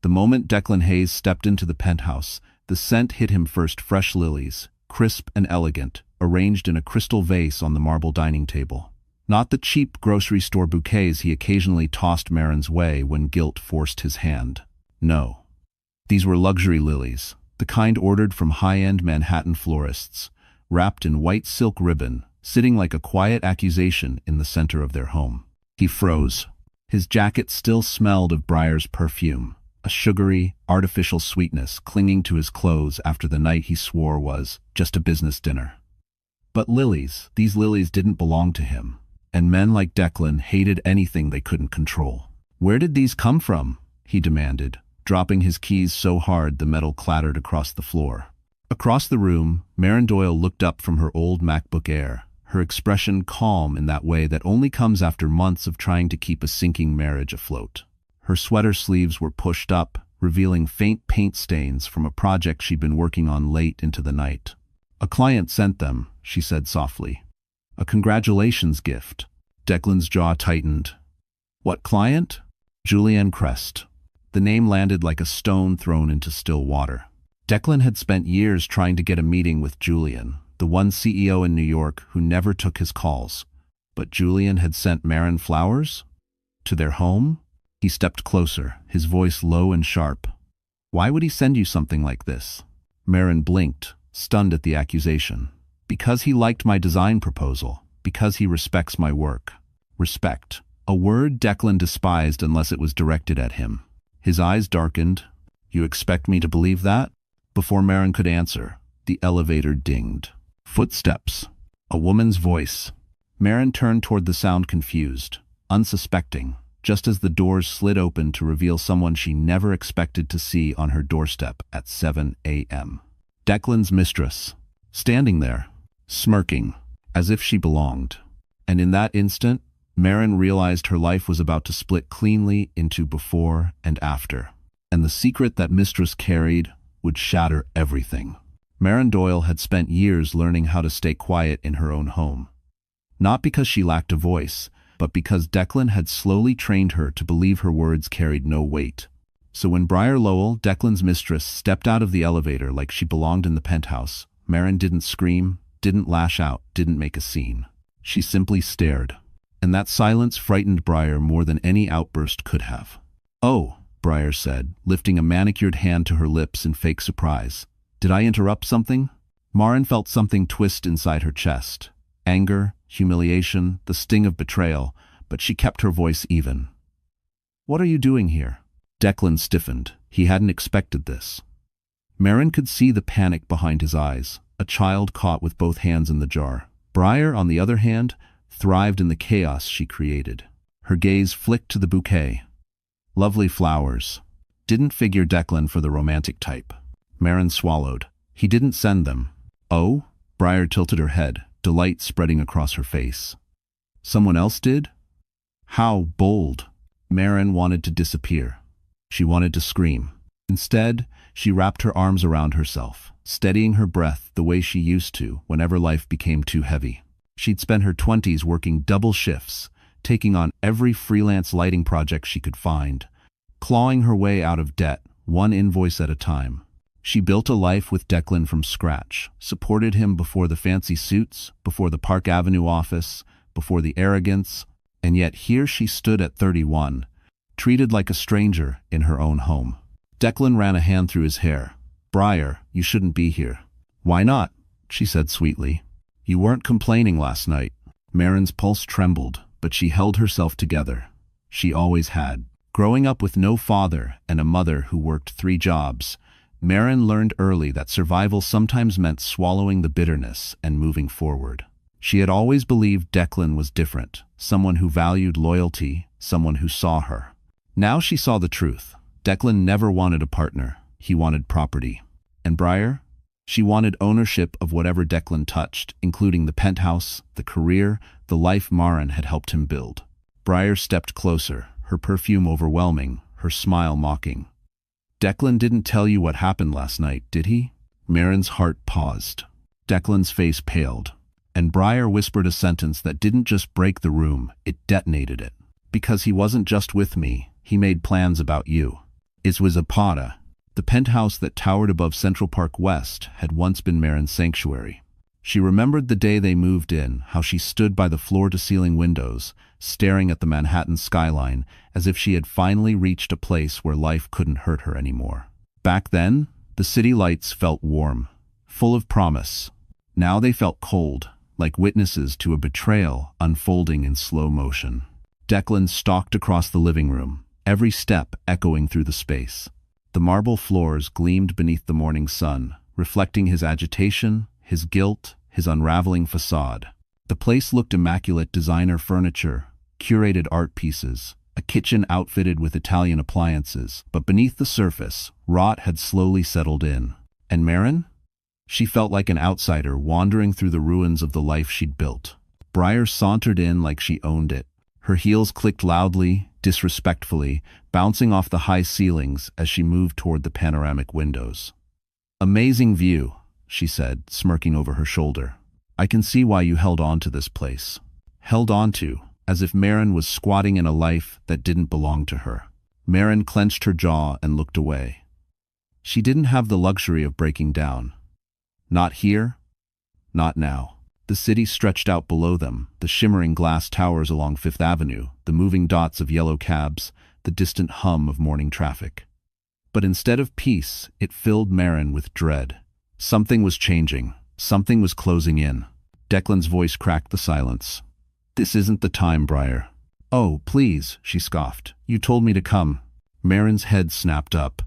The moment Declan Hayes stepped into the penthouse, the scent hit him first: fresh lilies, crisp and elegant, arranged in a crystal vase on the marble dining table. Not the cheap grocery store bouquets he occasionally tossed Marin's way when guilt forced his hand. No. These were luxury lilies, the kind ordered from high-end Manhattan florists, wrapped in white silk ribbon, sitting like a quiet accusation in the center of their home. He froze. His jacket still smelled of Briar's perfume, a sugary, artificial sweetness clinging to his clothes after the night he swore was just a business dinner. But lilies, these lilies didn't belong to him, and men like Declan hated anything they couldn't control. "Where did these come from?" he demanded, dropping his keys so hard the metal clattered across the floor. Across the room, Marin Doyle looked up from her old MacBook Air, her expression calm in that way that only comes after months of trying to keep a sinking marriage afloat. Her sweater sleeves were pushed up, revealing faint paint stains from a project she'd been working on late into the night. "A client sent them," she said softly. "A congratulations gift." Declan's jaw tightened. "What client?" "Julianne Crest." The name landed like a stone thrown into still water. Declan had spent years trying to get a meeting with Julian, the one CEO in New York who never took his calls. But Julian had sent Marin flowers? To their home? He stepped closer, his voice low and sharp. "Why would he send you something like this?" Marin blinked, stunned at the accusation. "Because he liked my design proposal. Because he respects my work." Respect. A word Declan despised unless it was directed at him. His eyes darkened. "You expect me to believe that?" Before Marin could answer, the elevator dinged. Footsteps. A woman's voice. Marin turned toward the sound confused, unsuspecting, just as the doors slid open to reveal someone she never expected to see on her doorstep at 7 a.m. Declan's mistress, standing there, smirking, as if she belonged. And in that instant, Marin realized her life was about to split cleanly into before and after. And the secret that Mistress carried would shatter everything. Marin Doyle had spent years learning how to stay quiet in her own home. Not because she lacked a voice, but because Declan had slowly trained her to believe her words carried no weight. So when Briar Lowell, Declan's mistress, stepped out of the elevator like she belonged in the penthouse, Marin didn't scream, didn't lash out, didn't make a scene. She simply stared. And that silence frightened Briar more than any outburst could have. "Oh," Briar said, lifting a manicured hand to her lips in fake surprise. "Did I interrupt something?" Marin felt something twist inside her chest. Anger, humiliation, the sting of betrayal, but she kept her voice even. "What are you doing here?" Declan stiffened. He hadn't expected this. Marin could see the panic behind his eyes, a child caught with both hands in the jar. Briar, on the other hand, thrived in the chaos she created. Her gaze flicked to the bouquet. Lovely flowers. Didn't figure Declan for the romantic type. Marin swallowed. He didn't send them. "Oh?" Briar tilted her head, delight spreading across her face. "Someone else did?" How bold. Marin wanted to disappear. She wanted to scream. Instead, she wrapped her arms around herself, steadying her breath the way she used to whenever life became too heavy. She'd spent her 20s working double shifts, taking on every freelance lighting project she could find, clawing her way out of debt, one invoice at a time. She built a life with Declan from scratch, supported him before the fancy suits, before the Park Avenue office, before the arrogance, and yet here she stood at 31, treated like a stranger in her own home. Declan ran a hand through his hair. "Briar, you shouldn't be here." "Why not?" she said sweetly. "You weren't complaining last night." Marin's pulse trembled, but she held herself together. She always had. Growing up with no father and a mother who worked 3 jobs, Marin learned early that survival sometimes meant swallowing the bitterness and moving forward. She had always believed Declan was different, someone who valued loyalty, someone who saw her. Now she saw the truth. Declan never wanted a partner. He wanted property. And Briar? She wanted ownership of whatever Declan touched, including the penthouse, the career, the life Marin had helped him build. Briar stepped closer, her perfume overwhelming, her smile mocking. "Declan didn't tell you what happened last night, did he?" Marin's heart paused. Declan's face paled. And Briar whispered a sentence that didn't just break the room, it detonated it. "Because he wasn't just with me, he made plans about you." It was Zapata. The penthouse that towered above Central Park West had once been Marin's sanctuary. She remembered the day they moved in, how she stood by the floor-to-ceiling windows, staring at the Manhattan skyline, as if she had finally reached a place where life couldn't hurt her anymore. Back then, the city lights felt warm, full of promise. Now they felt cold, like witnesses to a betrayal unfolding in slow motion. Declan stalked across the living room, every step echoing through the space. The marble floors gleamed beneath the morning sun, reflecting his agitation, his guilt, his unraveling facade. The place looked immaculate: designer furniture, curated art pieces, a kitchen outfitted with Italian appliances, but beneath the surface, rot had slowly settled in. And Marin? She felt like an outsider wandering through the ruins of the life she'd built. Briar sauntered in like she owned it. Her heels clicked loudly, disrespectfully, bouncing off the high ceilings as she moved toward the panoramic windows. "Amazing view," she said, smirking over her shoulder. "I can see why you held on to this place." Held on to, as if Marin was squatting in a life that didn't belong to her. Marin clenched her jaw and looked away. She didn't have the luxury of breaking down. Not here, not now. The city stretched out below them, the shimmering glass towers along Fifth Avenue, the moving dots of yellow cabs, the distant hum of morning traffic. But instead of peace, it filled Marin with dread. Something was changing. Something was closing in. Declan's voice cracked the silence. "This isn't the time, Briar." "Oh, please," she scoffed. "You told me to come." Marin's head snapped up.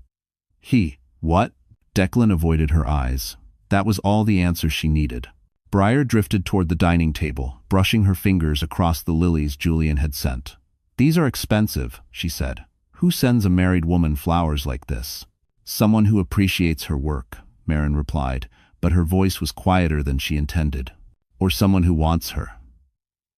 What?" Declan avoided her eyes. That was all the answer she needed. Briar drifted toward the dining table, brushing her fingers across the lilies Julian had sent. "These are expensive," she said. "Who sends a married woman flowers like this?" "Someone who appreciates her work," Marin replied, but her voice was quieter than she intended. "Or someone who wants her."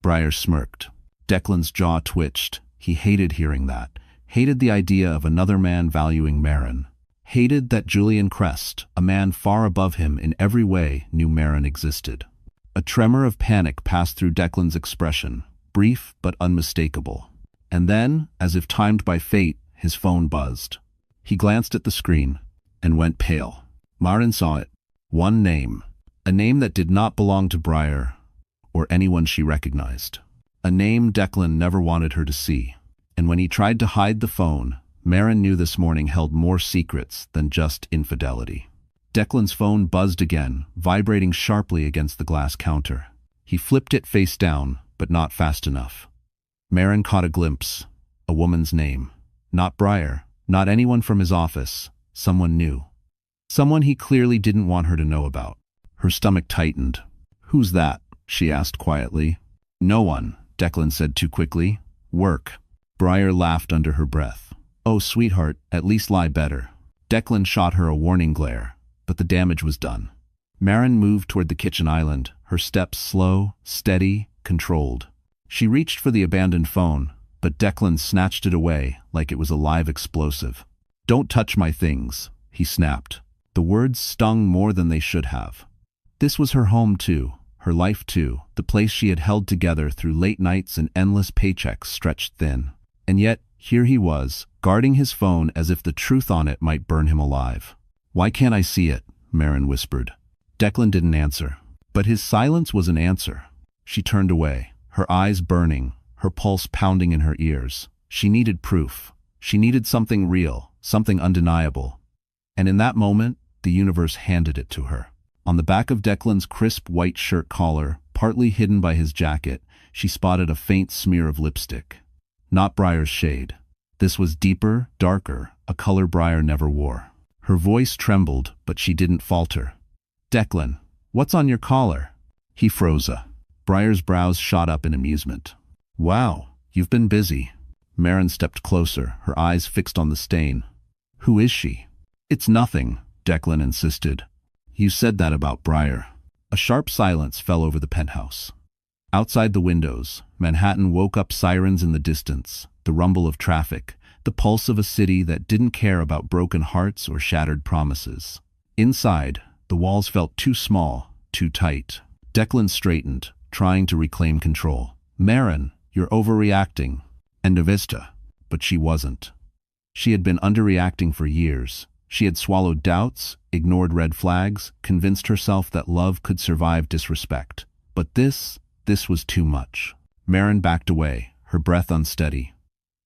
Briar smirked. Declan's jaw twitched. He hated hearing that, hated the idea of another man valuing Marin. Hated that Julian Crest, a man far above him in every way, knew Marin existed. A tremor of panic passed through Declan's expression, brief but unmistakable. And then, as if timed by fate, his phone buzzed. He glanced at the screen and went pale. Marin saw it. One name. A name that did not belong to Briar or anyone she recognized. A name Declan never wanted her to see. And when he tried to hide the phone, Marin knew this morning held more secrets than just infidelity. Declan's phone buzzed again, vibrating sharply against the glass counter. He flipped it face down, but not fast enough. Marin caught a glimpse. A woman's name. Not Briar, not anyone from his office. Someone new. Someone he clearly didn't want her to know about. Her stomach tightened. "Who's that?" she asked quietly. "No one," Declan said too quickly. "Work." Briar laughed under her breath. "Oh, sweetheart, at least lie better." Declan shot her a warning glare, but the damage was done. Marin moved toward the kitchen island, her steps slow, steady, controlled. She reached for the abandoned phone, but Declan snatched it away like it was a live explosive. "Don't touch my things," he snapped. The words stung more than they should have. This was her home too, her life too, the place she had held together through late nights and endless paychecks stretched thin. And yet, here he was, guarding his phone as if the truth on it might burn him alive. "Why can't I see it?" Marin whispered. Declan didn't answer. But his silence was an answer. She turned away, her eyes burning, her pulse pounding in her ears. She needed proof. She needed something real, something undeniable. And in that moment, the universe handed it to her. On the back of Declan's crisp white shirt collar, partly hidden by his jacket, she spotted a faint smear of lipstick. Not Briar's shade. This was deeper, darker, a color Briar never wore. Her voice trembled, but she didn't falter. "Declan, what's on your collar?" He froze. Briar's brows shot up in amusement. "Wow, you've been busy." Marin stepped closer, her eyes fixed on the stain. "Who is she?" "It's nothing," Declan insisted. "You said that about Briar." A sharp silence fell over the penthouse. Outside the windows, Manhattan woke up, sirens in the distance, the rumble of traffic, the pulse of a city that didn't care about broken hearts or shattered promises. Inside, the walls felt too small, too tight. Declan straightened, trying to reclaim control. "Marin, you're overreacting." "End of vista." But she wasn't. She had been underreacting for years. She had swallowed doubts, ignored red flags, convinced herself that love could survive disrespect. But this was too much. Maren backed away, her breath unsteady.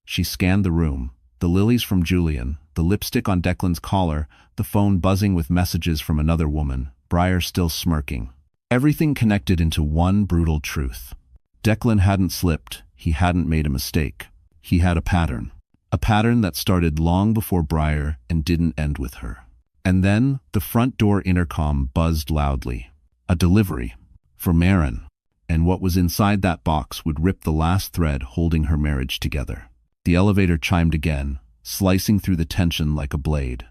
She scanned the room, the lilies from Julian, the lipstick on Declan's collar, the phone buzzing with messages from another woman, Briar still smirking. Everything connected into one brutal truth. Declan hadn't slipped, he hadn't made a mistake. He had a pattern. A pattern that started long before Briar and didn't end with her. And then, the front door intercom buzzed loudly. A delivery. For Maren. And what was inside that box would rip the last thread holding her marriage together. The elevator chimed again, slicing through the tension like a blade.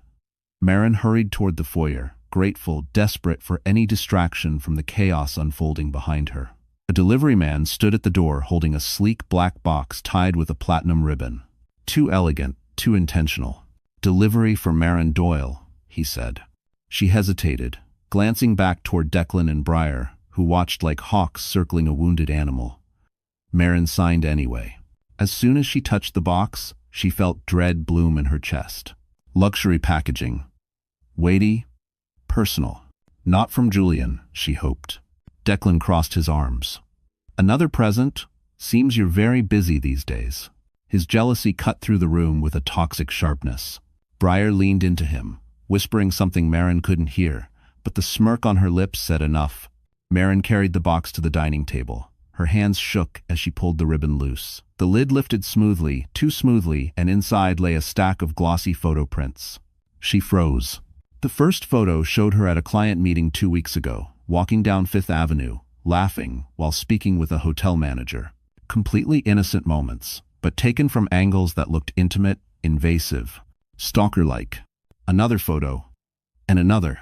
Maren hurried toward the foyer, grateful, desperate for any distraction from the chaos unfolding behind her. A delivery man stood at the door holding a sleek black box tied with a platinum ribbon. Too elegant, too intentional. "Delivery for Maren Doyle," he said. She hesitated, glancing back toward Declan and Briar, who watched like hawks circling a wounded animal. Maren signed anyway. As soon as she touched the box, she felt dread bloom in her chest. Luxury packaging. Weighty, personal. Not from Julian, she hoped. Declan crossed his arms. "Another present? Seems you're very busy these days." His jealousy cut through the room with a toxic sharpness. Briar leaned into him, whispering something Maren couldn't hear, but the smirk on her lips said enough. Maren carried the box to the dining table. Her hands shook as she pulled the ribbon loose. The lid lifted smoothly, too smoothly, and inside lay a stack of glossy photo prints. She froze. The first photo showed her at a client meeting 2 weeks ago, walking down Fifth Avenue, laughing while speaking with a hotel manager. Completely innocent moments, but taken from angles that looked intimate, invasive, stalker-like. Another photo. And another.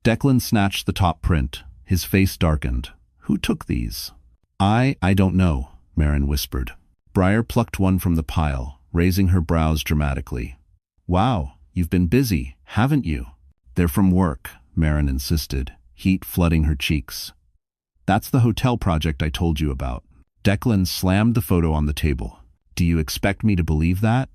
Declan snatched the top print. His face darkened. "Who took these?" I don't know," Maren whispered. Briar plucked one from the pile, raising her brows dramatically. "Wow, you've been busy, haven't you?" "They're from work," Maren insisted, heat flooding her cheeks. "That's the hotel project I told you about." Declan slammed the photo on the table. "Do you expect me to believe that?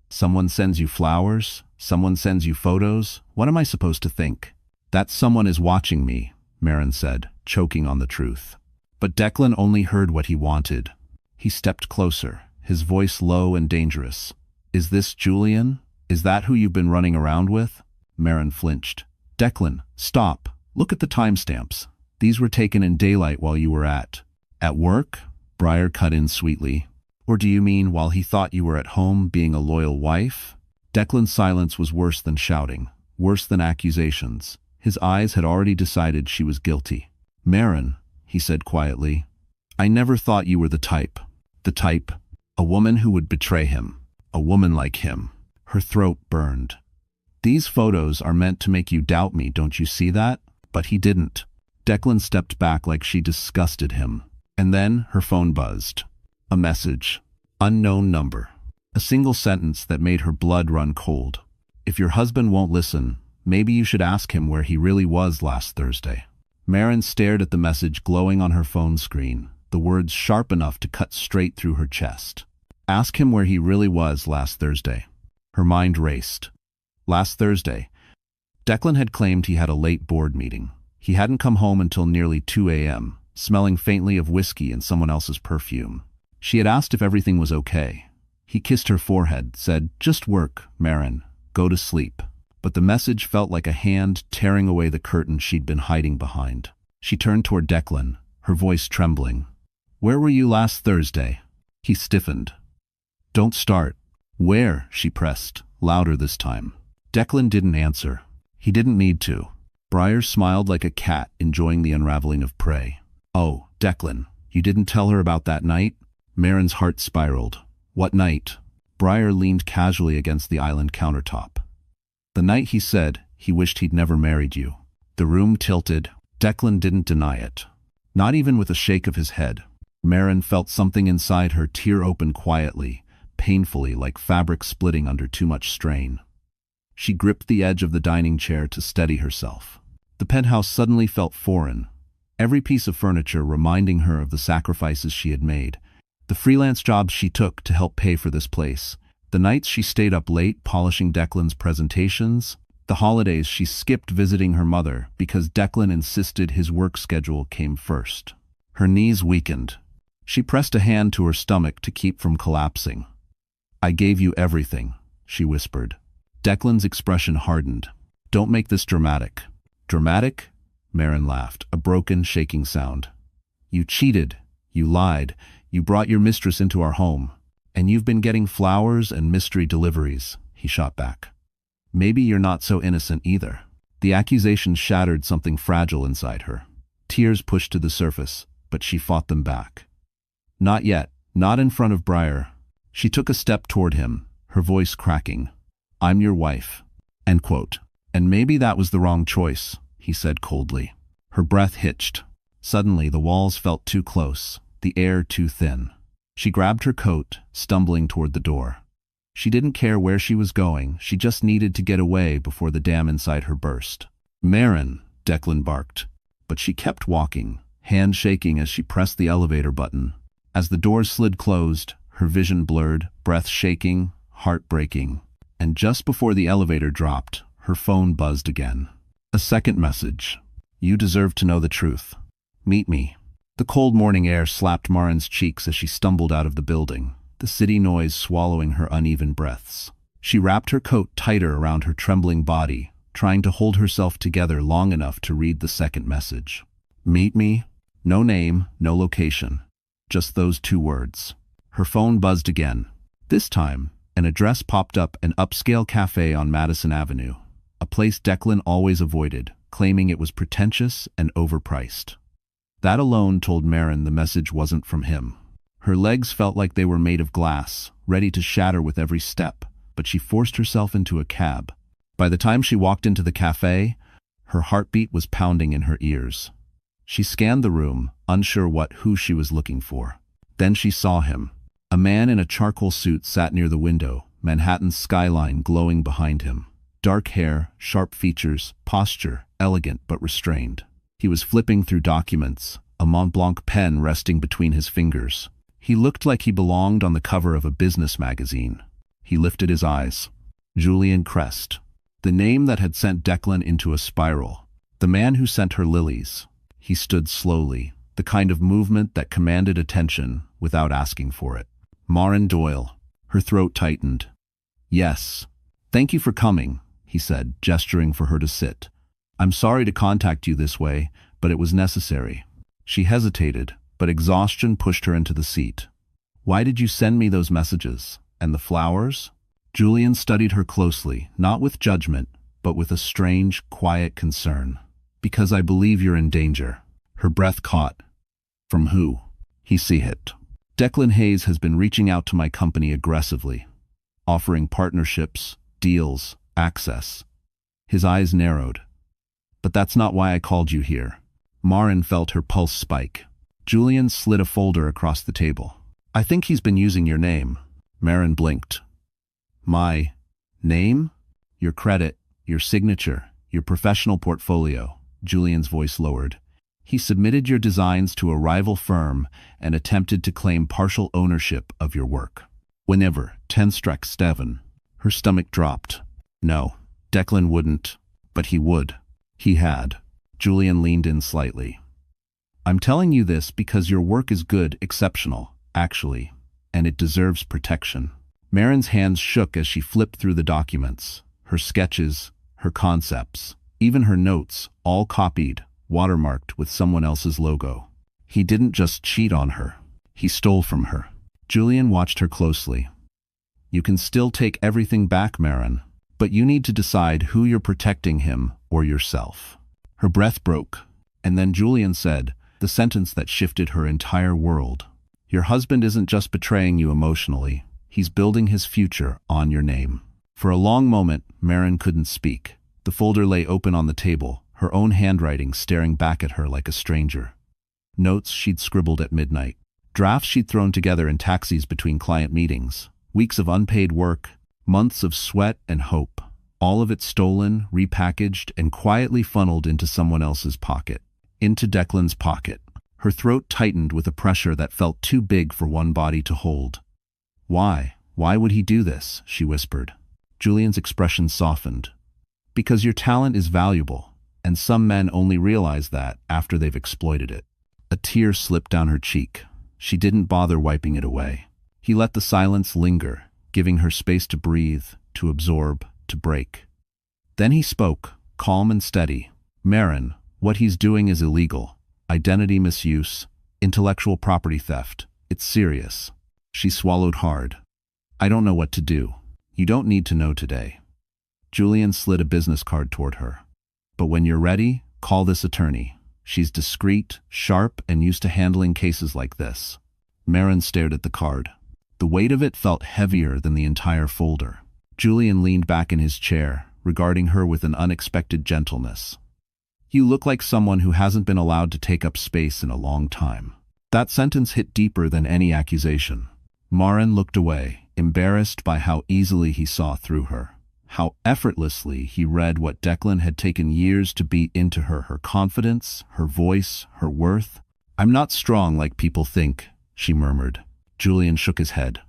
Someone sends you flowers? Someone sends you photos? What am I supposed to think?" "That someone is watching me," Maren said, choking on the truth. But Declan only heard what he wanted. He stepped closer, his voice low and dangerous. "Is this Julian? Is that who you've been running around with?" Maren flinched. "Declan, stop. Look at the timestamps. These were taken in daylight while you were at work?" Briar cut in sweetly. "Or do you mean while he thought you were at home being a loyal wife?" Declan's silence was worse than shouting, worse than accusations. His eyes had already decided she was guilty. "Maren," he said quietly, "I never thought you were the type. The type. A woman who would betray him. A woman like him." Her throat burned. "These photos are meant to make you doubt me, don't you see that?" But he didn't. Declan stepped back like she disgusted him. And then her phone buzzed. A message. Unknown number. A single sentence that made her blood run cold. "If your husband won't listen, maybe you should ask him where he really was last Thursday." Maren stared at the message glowing on her phone screen, the words sharp enough to cut straight through her chest. Ask him where he really was last Thursday. Her mind raced. Last Thursday. Declan had claimed he had a late board meeting. He hadn't come home until nearly 2 a.m., smelling faintly of whiskey and someone else's perfume. She had asked if everything was okay. He kissed her forehead, said, "Just work, Maren. Go to sleep." But the message felt like a hand tearing away the curtain she'd been hiding behind. She turned toward Declan, her voice trembling. "Where were you last Thursday?" He stiffened. "Don't start." "Where?" she pressed, louder this time. Declan didn't answer. He didn't need to. Briar smiled like a cat enjoying the unraveling of prey. "Oh, Declan, you didn't tell her about that night?" Maren's heart spiraled. "What night?" Briar leaned casually against the island countertop. "The night he said he wished he'd never married you." The room tilted. Declan didn't deny it. Not even with a shake of his head. Maren felt something inside her tear open quietly, painfully, like fabric splitting under too much strain. She gripped the edge of the dining chair to steady herself. The penthouse suddenly felt foreign, every piece of furniture reminding her of the sacrifices she had made, the freelance jobs she took to help pay for this place, The nights she stayed up late polishing Declan's presentations. The holidays she skipped visiting her mother because Declan insisted his work schedule came first. Her knees weakened. She pressed a hand to her stomach to keep from collapsing. "I gave you everything," she whispered. Declan's expression hardened. "Don't make this dramatic." "Dramatic?" Maren laughed, a broken, shaking sound. "You cheated. You lied. You brought your mistress into our home. And you've been getting flowers and mystery deliveries," he shot back. "Maybe you're not so innocent either." The accusation shattered something fragile inside her. Tears pushed to the surface, but she fought them back. "Not yet. Not in front of Briar." She took a step toward him, her voice cracking. "I'm your wife." End quote. "And maybe that was the wrong choice," he said coldly. Her breath hitched. Suddenly the walls felt too close, the air too thin. She grabbed her coat, stumbling toward the door. She didn't care where she was going, she just needed to get away before the dam inside her burst. "Maren," Declan barked. But she kept walking, hand shaking as she pressed the elevator button. As the doors slid closed, her vision blurred, breath shaking, heart breaking. And just before the elevator dropped, her phone buzzed again. A second message. "You deserve to know the truth. Meet me." The cold morning air slapped Maren's cheeks as she stumbled out of the building, the city noise swallowing her uneven breaths. She wrapped her coat tighter around her trembling body, trying to hold herself together long enough to read the second message. "Meet me?" No name, no location. Just those two words. Her phone buzzed again. This time, an address popped up, an upscale cafe on Madison Avenue, a place Declan always avoided, claiming it was pretentious and overpriced. That alone told Maren the message wasn't from him. Her legs felt like they were made of glass, ready to shatter with every step, but she forced herself into a cab. By the time she walked into the cafe, her heartbeat was pounding in her ears. She scanned the room, unsure who she was looking for. Then she saw him. A man in a charcoal suit sat near the window, Manhattan's skyline glowing behind him. Dark hair, sharp features, posture, elegant but restrained. He was flipping through documents, a Mont Blanc pen resting between his fingers. He looked like he belonged on the cover of a business magazine. He lifted his eyes. Julian Crest. The name that had sent Declan into a spiral. The man who sent her lilies. He stood slowly, the kind of movement that commanded attention without asking for it. Maren Doyle. Her throat tightened. "Yes. Thank you for coming," he said, gesturing for her to sit. "I'm sorry to contact you this way, but it was necessary." She hesitated, but exhaustion pushed her into the seat. "Why did you send me those messages? And the flowers?" Julian studied her closely, not with judgment, but with a strange, quiet concern. "Because I believe you're in danger." Her breath caught. "From who?" He hit. "Declan Hayes has been reaching out to my company aggressively, offering partnerships, deals, access." His eyes narrowed. "But that's not why I called you here." Maren felt her pulse spike. Julian slid a folder across the table. "I think he's been using your name." Maren blinked. "My name? Your credit, your signature, your professional portfolio." Julian's voice lowered. "He submitted your designs to a rival firm and attempted to claim partial ownership of your work. Whenever 10 struck 7, her stomach dropped. No, Declan wouldn't, but he would. He had. Julian leaned in slightly. "I'm telling you this because your work is good, exceptional, actually, and it deserves protection." Maren's hands shook as she flipped through the documents, her sketches, her concepts, even her notes, all copied, watermarked with someone else's logo. He didn't just cheat on her. He stole from her. Julian watched her closely. "You can still take everything back, Maren, but you need to decide who you're protecting, him or yourself." Her breath broke, and then Julian said, the sentence that shifted her entire world. "Your husband isn't just betraying you emotionally. He's building his future on your name." For a long moment, Maren couldn't speak. The folder lay open on the table, her own handwriting staring back at her like a stranger. Notes she'd scribbled at midnight. Drafts she'd thrown together in taxis between client meetings. Weeks of unpaid work, months of sweat and hope. All of it stolen, repackaged, and quietly funneled into someone else's pocket. Into Declan's pocket. Her throat tightened with a pressure that felt too big for one body to hold. Why? Why would he do this? She whispered. Julian's expression softened. Because your talent is valuable, and some men only realize that after they've exploited it. A tear slipped down her cheek. She didn't bother wiping it away. He let the silence linger, giving her space to breathe, to absorb, to break. Then he spoke, calm and steady. Marin, what he's doing is illegal. Identity misuse, intellectual property theft. It's serious. She swallowed hard. I don't know what to do. You don't need to know today. Julian slid a business card toward her. But when you're ready, call this attorney. She's discreet, sharp, and used to handling cases like this. Marin stared at the card. The weight of it felt heavier than the entire folder. Julian leaned back in his chair, regarding her with an unexpected gentleness. You look like someone who hasn't been allowed to take up space in a long time. That sentence hit deeper than any accusation. Marin looked away, embarrassed by how easily he saw through her. How effortlessly he read what Declan had taken years to beat into her, her confidence, her voice, her worth. I'm not strong like people think, she murmured. Julian shook his head.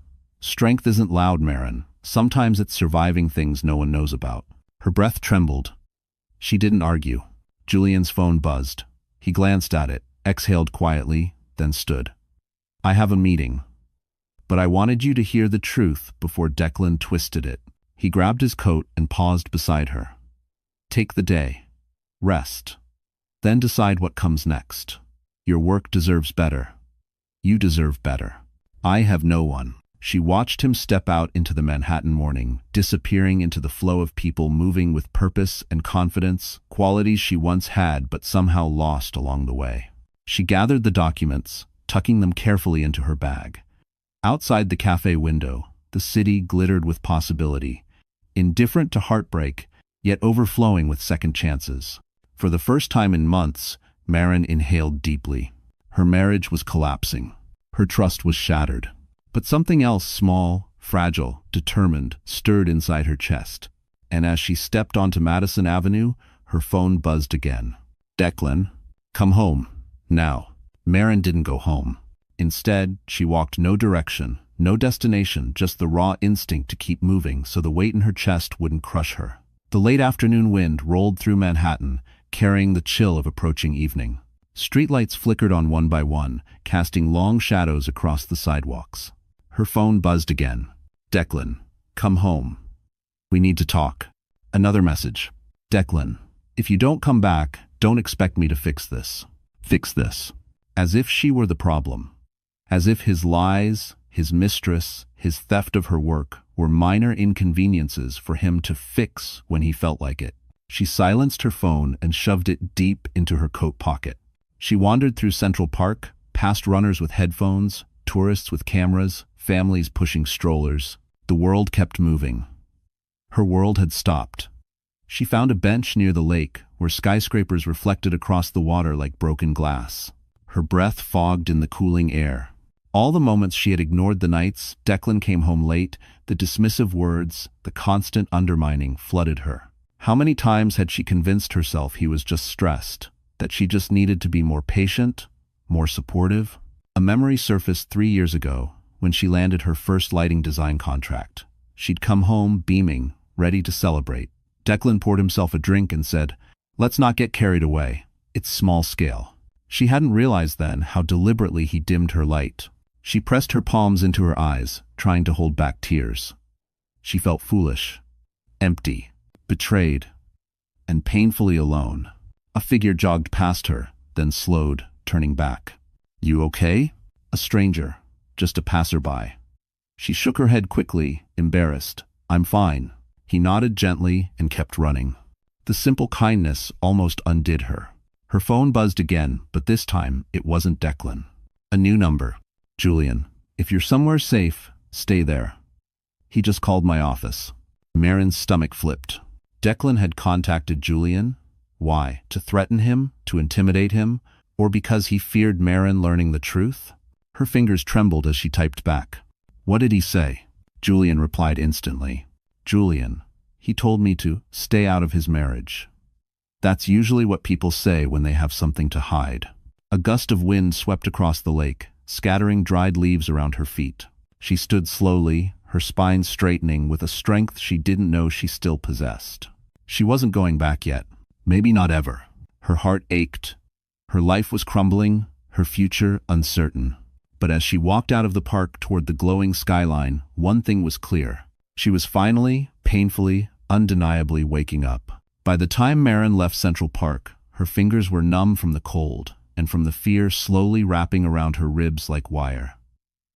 Strength isn't loud, Marin. Sometimes it's surviving things no one knows about. Her breath trembled. She didn't argue. Julian's phone buzzed. He glanced at it, exhaled quietly, then stood. I have a meeting. But I wanted you to hear the truth before Declan twisted it. He grabbed his coat and paused beside her. Take the day. Rest. Then decide what comes next. Your work deserves better. You deserve better. I have no one. She watched him step out into the Manhattan morning, disappearing into the flow of people moving with purpose and confidence, qualities she once had but somehow lost along the way. She gathered the documents, tucking them carefully into her bag. Outside the cafe window, the city glittered with possibility, indifferent to heartbreak, yet overflowing with second chances. For the first time in months, Marin inhaled deeply. Her marriage was collapsing. Her trust was shattered. But something else, small, fragile, determined, stirred inside her chest. And as she stepped onto Madison Avenue, her phone buzzed again. Declan, come home, now. Marin didn't go home. Instead, she walked no direction, no destination, just the raw instinct to keep moving so the weight in her chest wouldn't crush her. The late afternoon wind rolled through Manhattan, carrying the chill of approaching evening. Streetlights flickered on one by one, casting long shadows across the sidewalks. Her phone buzzed again. Declan, come home. We need to talk. Another message. Declan, if you don't come back, don't expect me to fix this. Fix this. As if she were the problem. As if his lies, his mistress, his theft of her work were minor inconveniences for him to fix when he felt like it. She silenced her phone and shoved it deep into her coat pocket. She wandered through Central Park, past runners with headphones, tourists with cameras, families pushing strollers. The world kept moving. Her world had stopped. She found a bench near the lake, where skyscrapers reflected across the water like broken glass. Her breath fogged in the cooling air. All the moments she had ignored the nights, Declan came home late, the dismissive words, the constant undermining flooded her. How many times had she convinced herself he was just stressed, that she just needed to be more patient, more supportive? A memory surfaced 3 years ago, when she landed her first lighting design contract. She'd come home beaming, ready to celebrate. Declan poured himself a drink and said, "Let's not get carried away. It's small scale." She hadn't realized then how deliberately he dimmed her light. She pressed her palms into her eyes, trying to hold back tears. She felt foolish, empty, betrayed, and painfully alone. A figure jogged past her, then slowed, turning back. "You okay?" A stranger, just a passerby. She shook her head quickly, embarrassed. "I'm fine." He nodded gently and kept running. The simple kindness almost undid her. Her phone buzzed again, but this time it wasn't Declan. A new number. "Julian, if you're somewhere safe, stay there." He just called my office. Marin's stomach flipped. Declan had contacted Julian. Why? To threaten him? To intimidate him? Or because he feared Marin learning the truth? Her fingers trembled as she typed back. "What did he say?" Julian replied instantly. "Julian, he told me to stay out of his marriage." That's usually what people say when they have something to hide. A gust of wind swept across the lake, scattering dried leaves around her feet. She stood slowly, her spine straightening with a strength she didn't know she still possessed. She wasn't going back yet. Maybe not ever. Her heart ached. Her life was crumbling, her future uncertain. But as she walked out of the park toward the glowing skyline, one thing was clear. She was finally, painfully, undeniably waking up. By the time Maren left Central Park, her fingers were numb from the cold and from the fear slowly wrapping around her ribs like wire.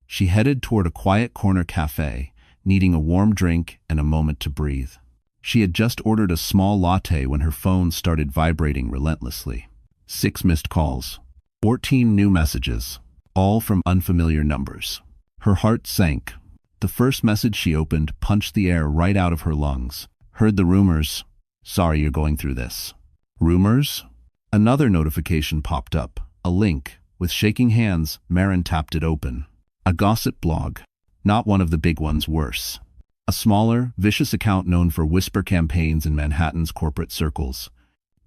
She headed toward a quiet corner cafe, needing a warm drink and a moment to breathe. She had just ordered a small latte when her phone started vibrating relentlessly. 6 missed calls. 14 new messages, all from unfamiliar numbers. Her heart sank. The first message she opened punched the air right out of her lungs. Heard the rumors. Sorry you're going through this. Rumors? Another notification popped up. A link. With shaking hands, Maren tapped it open. A gossip blog. Not one of the big ones, worse. A smaller, vicious account known for whisper campaigns in Manhattan's corporate circles.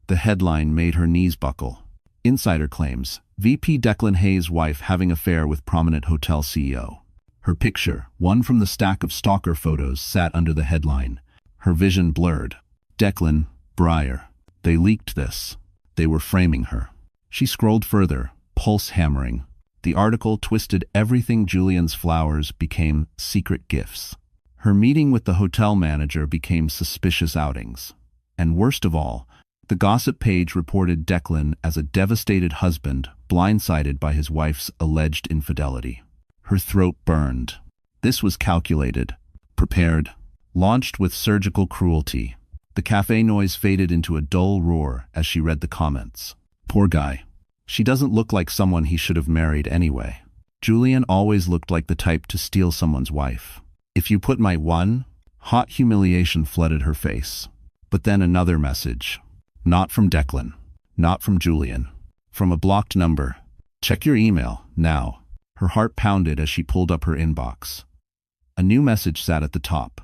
The headline made her knees buckle. Insider claims, VP Declan Hayes' wife having affair with prominent hotel CEO. Her picture, one from the stack of stalker photos, sat under the headline. Her vision blurred. Declan, Breyer. They leaked this. They were framing her. She scrolled further, pulse hammering. The article twisted everything Julian's flowers became secret gifts. Her meeting with the hotel manager became suspicious outings. And worst of all, the gossip page reported Declan as a devastated husband, blindsided by his wife's alleged infidelity. Her throat burned. This was calculated, prepared, launched with surgical cruelty. The cafe noise faded into a dull roar as she read the comments. Poor guy. She doesn't look like someone he should have married anyway. Julian always looked like the type to steal someone's wife. If you put my one, hot humiliation flooded her face. But then another message. Not from Declan. Not from Julian. From a blocked number. Check your email, now. Her heart pounded as she pulled up her inbox. A new message sat at the top.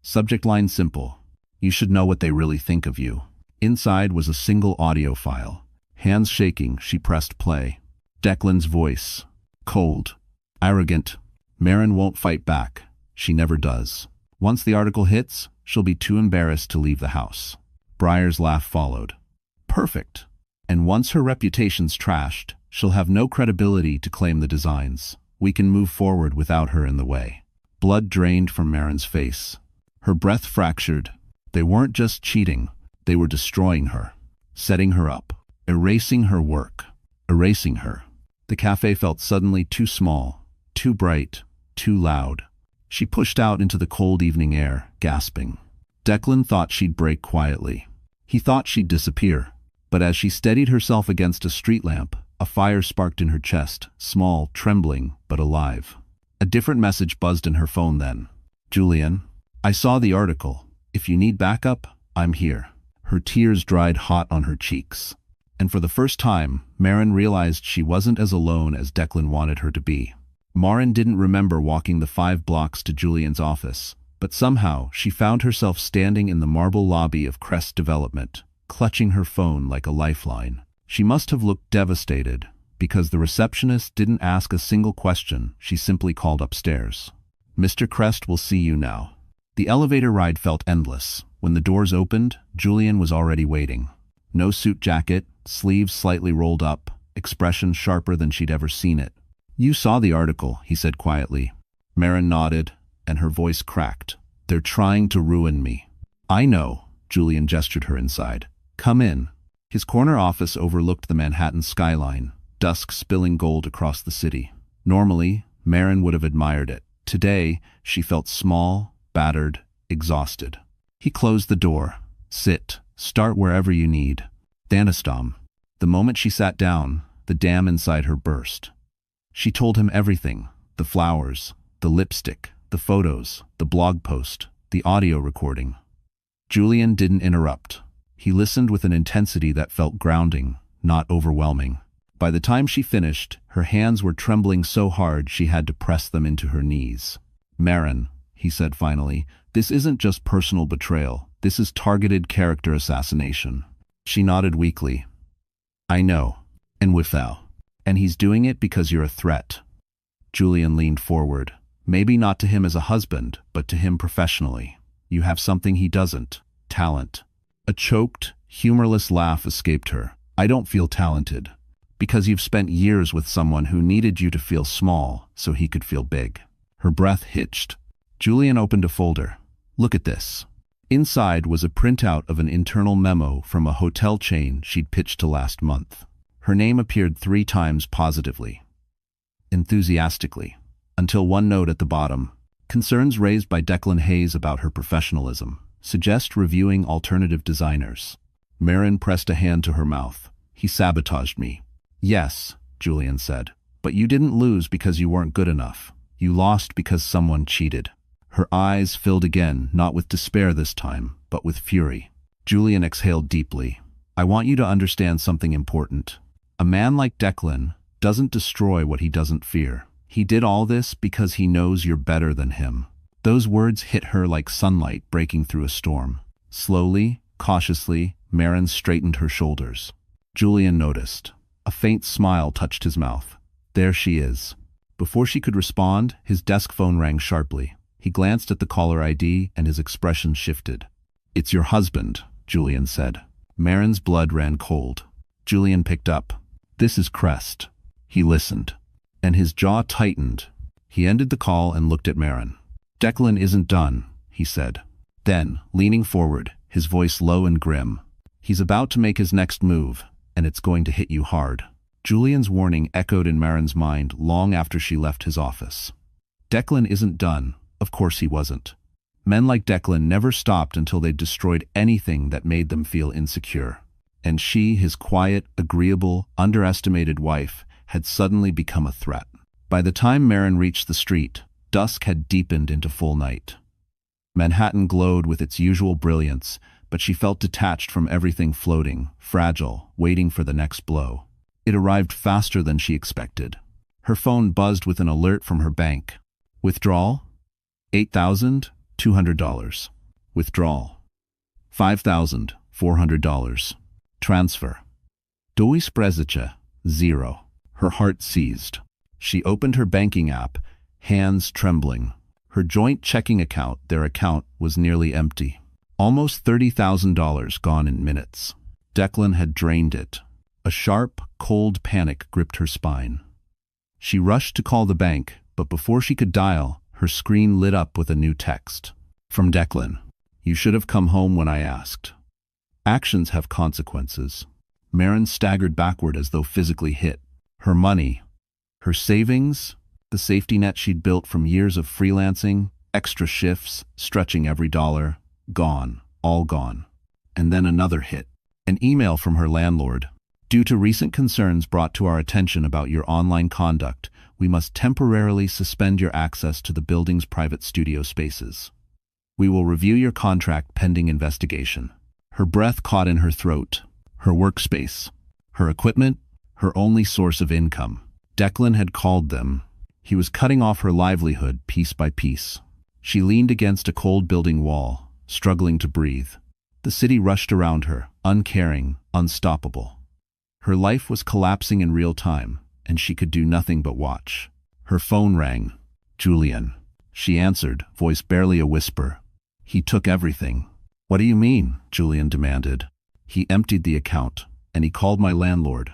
Subject line simple. You should know what they really think of you. Inside was a single audio file. Hands shaking, she pressed play. Declan's voice. Cold. Arrogant. Maren won't fight back. She never does. Once the article hits, she'll be too embarrassed to leave the house. Breyer's laugh followed. Perfect. And once her reputation's trashed, she'll have no credibility to claim the designs. We can move forward without her in the way. Blood drained from Maren's face. Her breath fractured. They weren't just cheating. They were destroying her. Setting her up. Erasing her work. Erasing her. The cafe felt suddenly too small, too bright, too loud. She pushed out into the cold evening air, gasping. Declan thought she'd break quietly. He thought she'd disappear. But as she steadied herself against a street lamp, a fire sparked in her chest, small, trembling, but alive. A different message buzzed in her phone then. Julian, I saw the article. If you need backup, I'm here. Her tears dried hot on her cheeks. And for the first time, Maren realized she wasn't as alone as Declan wanted her to be. Maren didn't remember walking the 5 blocks to Julian's office, but somehow she found herself standing in the marble lobby of Crest Development, clutching her phone like a lifeline. She must have looked devastated, because the receptionist didn't ask a single question. She simply called upstairs. Mr. Crest will see you now. The elevator ride felt endless. When the doors opened, Julian was already waiting. No suit jacket, sleeves slightly rolled up, expression sharper than she'd ever seen it. You saw the article, he said quietly. Maren nodded, and her voice cracked. They're trying to ruin me. I know, Julian gestured her inside. Come in. His corner office overlooked the Manhattan skyline, dusk spilling gold across the city. Normally, Maren would have admired it. Today, she felt small, battered, exhausted. He closed the door. Sit. Start wherever you need. Danistom. The moment she sat down, the dam inside her burst. She told him everything. The flowers, the lipstick, the photos, the blog post, the audio recording. Julian didn't interrupt. He listened with an intensity that felt grounding, not overwhelming. By the time she finished, her hands were trembling so hard she had to press them into her knees. Maren, he said finally, this isn't just personal betrayal. This is targeted character assassination. She nodded weakly. I know. And without. And he's doing it because you're a threat. Julian leaned forward. Maybe not to him as a husband, but to him professionally. You have something he doesn't. Talent. A choked, humorless laugh escaped her. I don't feel talented. Because you've spent years with someone who needed you to feel small so he could feel big. Her breath hitched. Julian opened a folder. Look at this. Inside was a printout of an internal memo from a hotel chain she'd pitched to last month. Her name appeared 3 times positively, enthusiastically, until one note at the bottom. Concerns raised by Declan Hayes about her professionalism. Suggest reviewing alternative designers. Marin pressed a hand to her mouth. He sabotaged me. Yes, Julian said. But you didn't lose because you weren't good enough. You lost because someone cheated. Her eyes filled again, not with despair this time, but with fury. Julian exhaled deeply. I want you to understand something important. A man like Declan doesn't destroy what he doesn't fear. He did all this because he knows you're better than him. Those words hit her like sunlight breaking through a storm. Slowly, cautiously, Marin straightened her shoulders. Julian noticed. A faint smile touched his mouth. There she is. Before she could respond, his desk phone rang sharply. He glanced at the caller ID and his expression shifted. It's your husband, Julian said. Marin's blood ran cold. Julian picked up. This is Crest. He listened, and his jaw tightened. He ended the call and looked at Marin. Declan isn't done, he said. Then, leaning forward, his voice low and grim. He's about to make his next move, and it's going to hit you hard. Julian's warning echoed in Marin's mind long after she left his office. Declan isn't done. Of course he wasn't. Men like Declan never stopped until they'd destroyed anything that made them feel insecure. And she, his quiet, agreeable, underestimated wife, had suddenly become a threat. By the time Marin reached the street, dusk had deepened into full night. Manhattan glowed with its usual brilliance, but she felt detached from everything floating, fragile, waiting for the next blow. It arrived faster than she expected. Her phone buzzed with an alert from her bank. Withdrawal? $8,200. Withdrawal. $5,400. Transfer. Dois prezicha. 0. Her heart seized. She opened her banking app, hands trembling. Her joint checking account, their account, was nearly empty. Almost $30,000 gone in minutes. Declan had drained it. A sharp, cold panic gripped her spine. She rushed to call the bank, but before she could dial, her screen lit up with a new text. From Declan. You should have come home when I asked. Actions have consequences. Marin staggered backward as though physically hit. Her money, her savings, the safety net she'd built from years of freelancing, extra shifts, stretching every dollar, gone, all gone. And then another hit. An email from her landlord. Due to recent concerns brought to our attention about your online conduct, we must temporarily suspend your access to the building's private studio spaces. We will review your contract pending investigation. Her breath caught in her throat. Her workspace. Her equipment. Her only source of income. Declan had called them. He was cutting off her livelihood piece by piece. She leaned against a cold building wall, struggling to breathe. The city rushed around her, uncaring, unstoppable. Her life was collapsing in real time, and she could do nothing but watch. Her phone rang. Julian. She answered, voice barely a whisper. He took everything. What do you mean? Julian demanded. He emptied the account, and he called my landlord.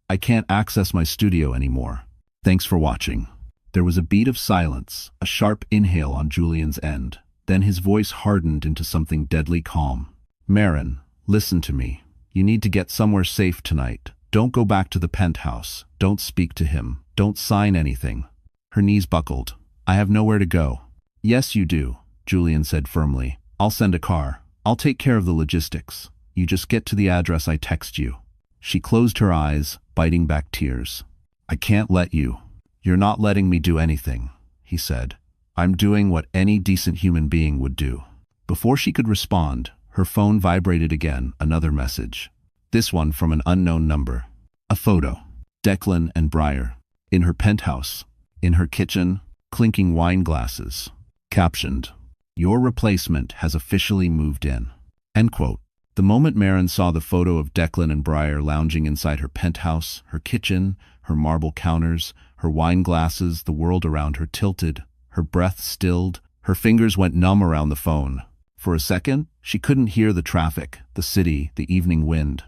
I can't access my studio anymore. Thanks for watching. There was a beat of silence, a sharp inhale on Julian's end. Then his voice hardened into something deadly calm. Marin, listen to me. You need to get somewhere safe tonight. Don't go back to the penthouse. Don't speak to him. Don't sign anything. Her knees buckled. I have nowhere to go. Yes, you do, Julian said firmly. I'll send a car. I'll take care of the logistics. You just get to the address I text you. She closed her eyes, biting back tears. I can't let you. You're not letting me do anything, he said. I'm doing what any decent human being would do. Before she could respond, her phone vibrated again, another message. This one from an unknown number. A photo. Declan and Briar. In her penthouse. In her kitchen. Clinking wine glasses. Captioned. Your replacement has officially moved in. End quote. The moment Marin saw the photo of Declan and Briar lounging inside her penthouse, her kitchen, her marble counters, her wine glasses, the world around her tilted. her breath stilled, her fingers went numb around the phone. For a second, she couldn't hear the traffic, the city, the evening wind.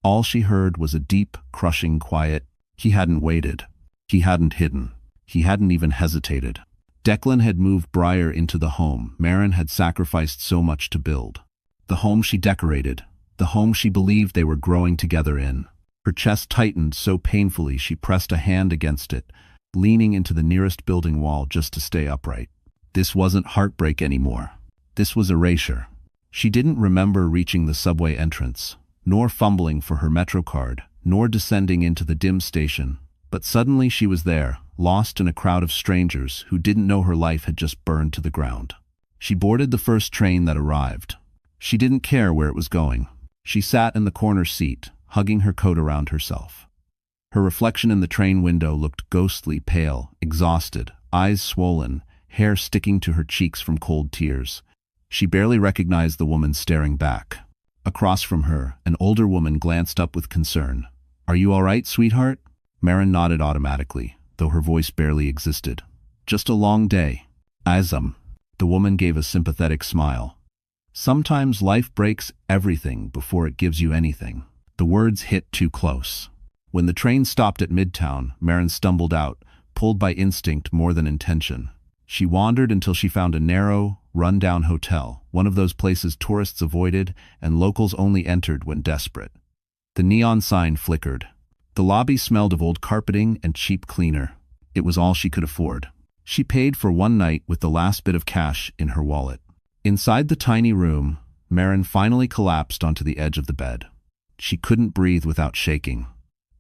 All she heard was a deep, crushing quiet. He hadn't waited. He hadn't hidden. He hadn't even hesitated. Declan had moved Briar into the home Maren had sacrificed so much to build. The home she decorated. The home she believed they were growing together in. Her chest tightened so painfully she pressed a hand against it, leaning into the nearest building wall just to stay upright. This wasn't heartbreak anymore. This was erasure. She didn't remember reaching the subway entrance, nor fumbling for her Metro card, nor descending into the dim station. But suddenly she was there, lost in a crowd of strangers who didn't know her life had just burned to the ground. She boarded the first train that arrived. She didn't care where it was going. She sat in the corner seat, hugging her coat around herself. Her reflection in the train window looked ghostly pale, exhausted, eyes swollen, hair sticking to her cheeks from cold tears. She barely recognized the woman staring back. Across from her, an older woman glanced up with concern. "Are you all right, sweetheart?" Maren nodded automatically, though her voice barely existed. "Just a long day." The woman gave a sympathetic smile. "Sometimes life breaks everything before it gives you anything." The words hit too close. When the train stopped at Midtown, Maren stumbled out, pulled by instinct more than intention. She wandered until she found a narrow, run-down hotel, one of those places tourists avoided and locals only entered when desperate. The neon sign flickered. The lobby smelled of old carpeting and cheap cleaner. It was all she could afford. She paid for one night with the last bit of cash in her wallet. Inside the tiny room, Maren finally collapsed onto the edge of the bed. She couldn't breathe without shaking.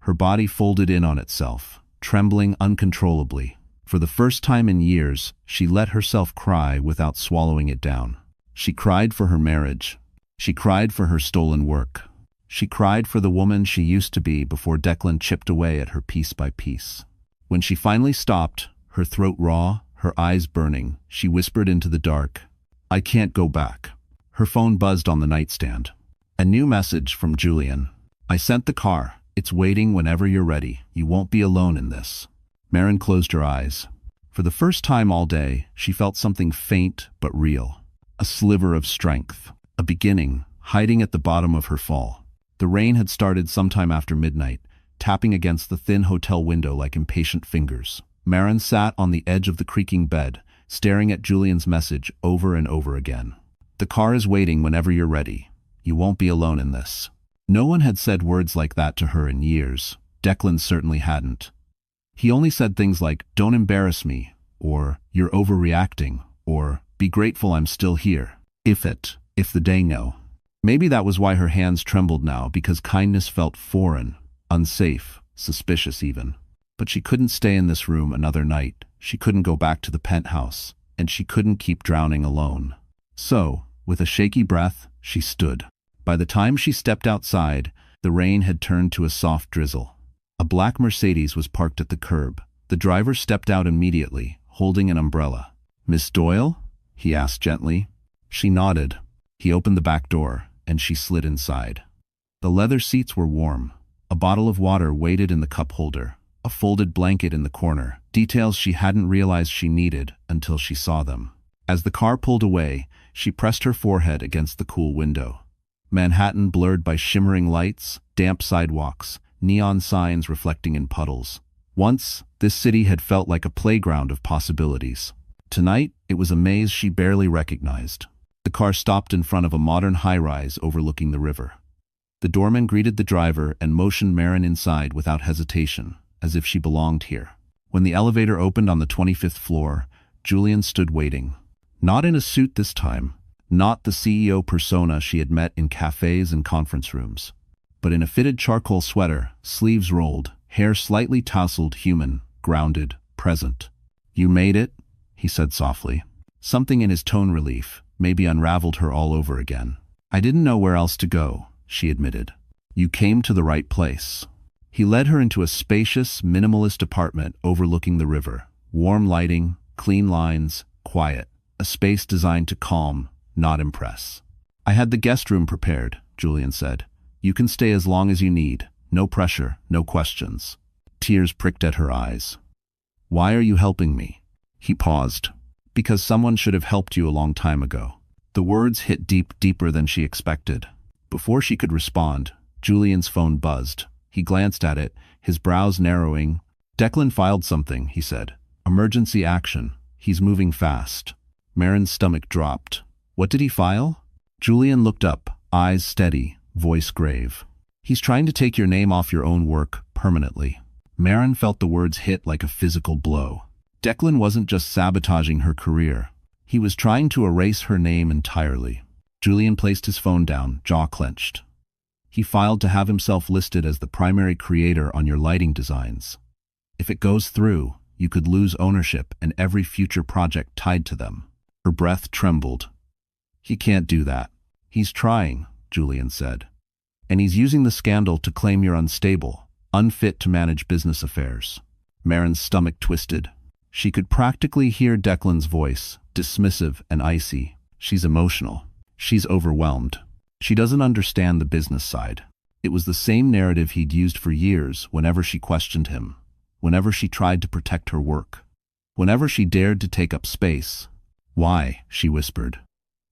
Her body folded in on itself, trembling uncontrollably. For the first time in years, she let herself cry without swallowing it down. She cried for her marriage. She cried for her stolen work. She cried for the woman she used to be before Declan chipped away at her piece by piece. When she finally stopped, her throat raw, her eyes burning, she whispered into the dark, "I can't go back." Her phone buzzed on the nightstand. A new message from Julian. "I sent the car. It's waiting whenever you're ready. You won't be alone in this." Maren closed her eyes. For the first time all day, she felt something faint but real. A sliver of strength. A beginning, hiding at the bottom of her fall. The rain had started sometime after midnight, tapping against the thin hotel window like impatient fingers. Maren sat on the edge of the creaking bed, staring at Julian's message over and over again. "The car is waiting whenever you're ready. You won't be alone in this." No one had said words like that to her in years. Declan certainly hadn't. He only said things like, "Don't embarrass me," or "You're overreacting," or "Be grateful I'm still here." If the day no. Maybe that was why her hands trembled now, because kindness felt foreign, unsafe, suspicious even. But she couldn't stay in this room another night. She couldn't go back to the penthouse, and she couldn't keep drowning alone. So, with a shaky breath, she stood. By the time she stepped outside, the rain had turned to a soft drizzle. A black Mercedes was parked at the curb. The driver stepped out immediately, holding an umbrella. "Miss Doyle?" he asked gently. She nodded. He opened the back door, and she slid inside. The leather seats were warm. A bottle of water waited in the cup holder. A folded blanket in the corner. Details she hadn't realized she needed until she saw them. As the car pulled away, she pressed her forehead against the cool window. Manhattan blurred by shimmering lights, damp sidewalks, neon signs reflecting in puddles. Once, this city had felt like a playground of possibilities. Tonight, it was a maze she barely recognized. The car stopped in front of a modern high-rise overlooking the river. The doorman greeted the driver and motioned Maren inside without hesitation, as if she belonged here. When the elevator opened on the 25th floor, Julian stood waiting. Not in a suit this time, not the CEO persona she had met in cafes and conference rooms, but in a fitted charcoal sweater, sleeves rolled, hair slightly tousled, human, grounded, present. "You made it," he said softly. Something in his tone relief, maybe unraveled her all over again. "I didn't know where else to go," she admitted. "You came to the right place." He led her into a spacious, minimalist apartment overlooking the river. Warm lighting, clean lines, quiet. A space designed to calm, not impress. "I had the guest room prepared," Julian said. "You can stay as long as you need. No pressure, no questions." Tears pricked at her eyes. "Why are you helping me?" He paused. Because someone should have helped you a long time ago. The words hit deeper than she expected. Before she could respond, Julian's phone buzzed. He glanced at it, his brows narrowing. Declan filed something, he said. Emergency action. He's moving fast. Marin's stomach dropped. What did he file? Julian looked up, eyes steady, voice grave. He's trying to take your name off your own work permanently. Marin felt the words hit like a physical blow. Declan wasn't just sabotaging her career. He was trying to erase her name entirely. Julian placed his phone down, jaw clenched. He filed to have himself listed as the primary creator on your lighting designs. If it goes through, you could lose ownership and every future project tied to them. Her breath trembled. He can't do that. He's trying, Julian said. And he's using the scandal to claim you're unstable, unfit to manage business affairs. Marin's stomach twisted. She could practically hear Declan's voice, dismissive and icy. She's emotional. She's overwhelmed. She doesn't understand the business side. It was the same narrative he'd used for years whenever she questioned him, whenever she tried to protect her work, whenever she dared to take up space. Why? She whispered.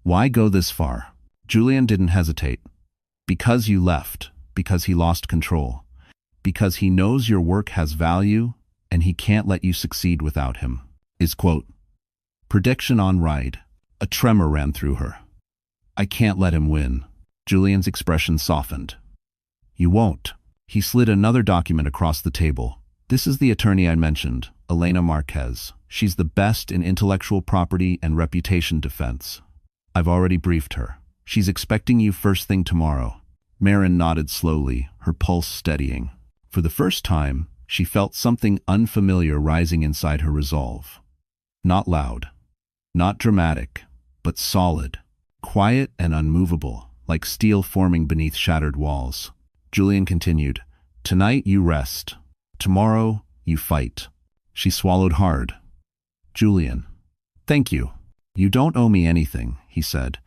Why go this far? Julian didn't hesitate. Because you left, because he lost control, because he knows your work has value and he can't let you succeed without him. His quote. Prediction on ride. A tremor ran through her. I can't let him win. Julian's expression softened. You won't. He slid another document across the table. This is the attorney I mentioned, Elena Marquez. She's the best in intellectual property and reputation defense. I've already briefed her. She's expecting you first thing tomorrow. Marin nodded slowly, her pulse steadying. For the first time, she felt something unfamiliar rising inside her resolve. Not loud, not dramatic, but solid, quiet and unmovable, like steel forming beneath shattered walls. Julian continued, Tonight you rest. Tomorrow you fight. She swallowed hard. Julian. Thank you. You don't owe me anything, he said.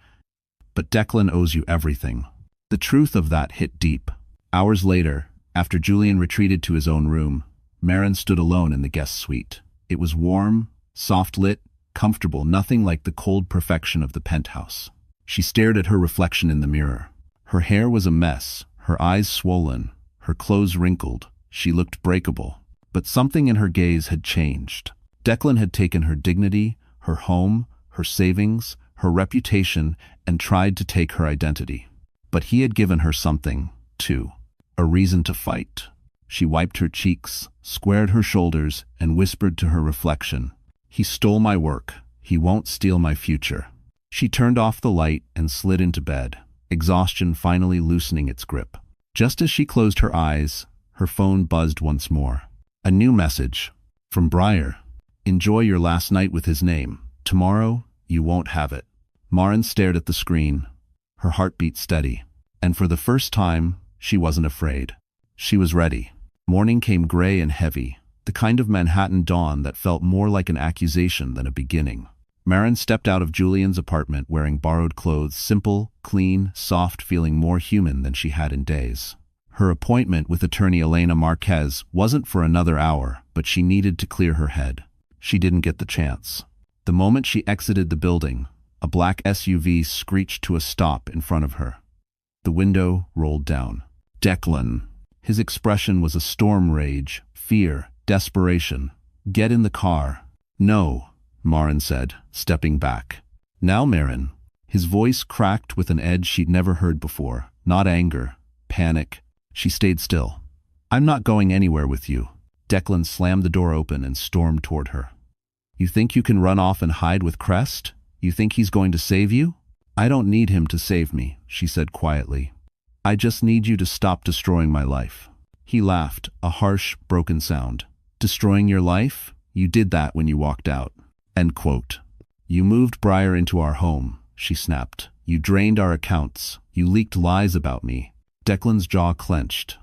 But Declan owes you everything. The truth of that hit deep. Hours later, after Julian retreated to his own room, Marin stood alone in the guest suite. It was warm, soft-lit, comfortable, nothing like the cold perfection of the penthouse. She stared at her reflection in the mirror. Her hair was a mess, her eyes swollen, her clothes wrinkled. She looked breakable. But something in her gaze had changed. Declan had taken her dignity, her home, her savings, her reputation, and tried to take her identity. But he had given her something, too. A reason to fight. She wiped her cheeks, squared her shoulders, and whispered to her reflection, He stole my work. He won't steal my future. She turned off the light and slid into bed, exhaustion finally loosening its grip. Just as she closed her eyes, her phone buzzed once more. A new message. From Briar. Enjoy your last night with his name. Tomorrow, you won't have it. Marin stared at the screen, her heartbeat steady. And for the first time, she wasn't afraid. She was ready. Morning came gray and heavy, the kind of Manhattan dawn that felt more like an accusation than a beginning. Marin stepped out of Julian's apartment wearing borrowed clothes, simple, clean, soft, feeling more human than she had in days. Her appointment with attorney Elena Marquez wasn't for another hour, but she needed to clear her head. She didn't get the chance. The moment she exited the building, a black SUV screeched to a stop in front of her. The window rolled down. Declan. His expression was a storm rage, fear, desperation. Get in the car. No, Marin said, stepping back. Now, Marin. His voice cracked with an edge she'd never heard before. Not anger, panic. She stayed still. I'm not going anywhere with you. Declan slammed the door open and stormed toward her. You think you can run off and hide with Crest? You think he's going to save you? I don't need him to save me, she said quietly. I just need you to stop destroying my life. He laughed, a harsh, broken sound. Destroying your life? You did that when you walked out. End quote. You moved Briar into our home, she snapped. You drained our accounts. You leaked lies about me. Declan's jaw clenched.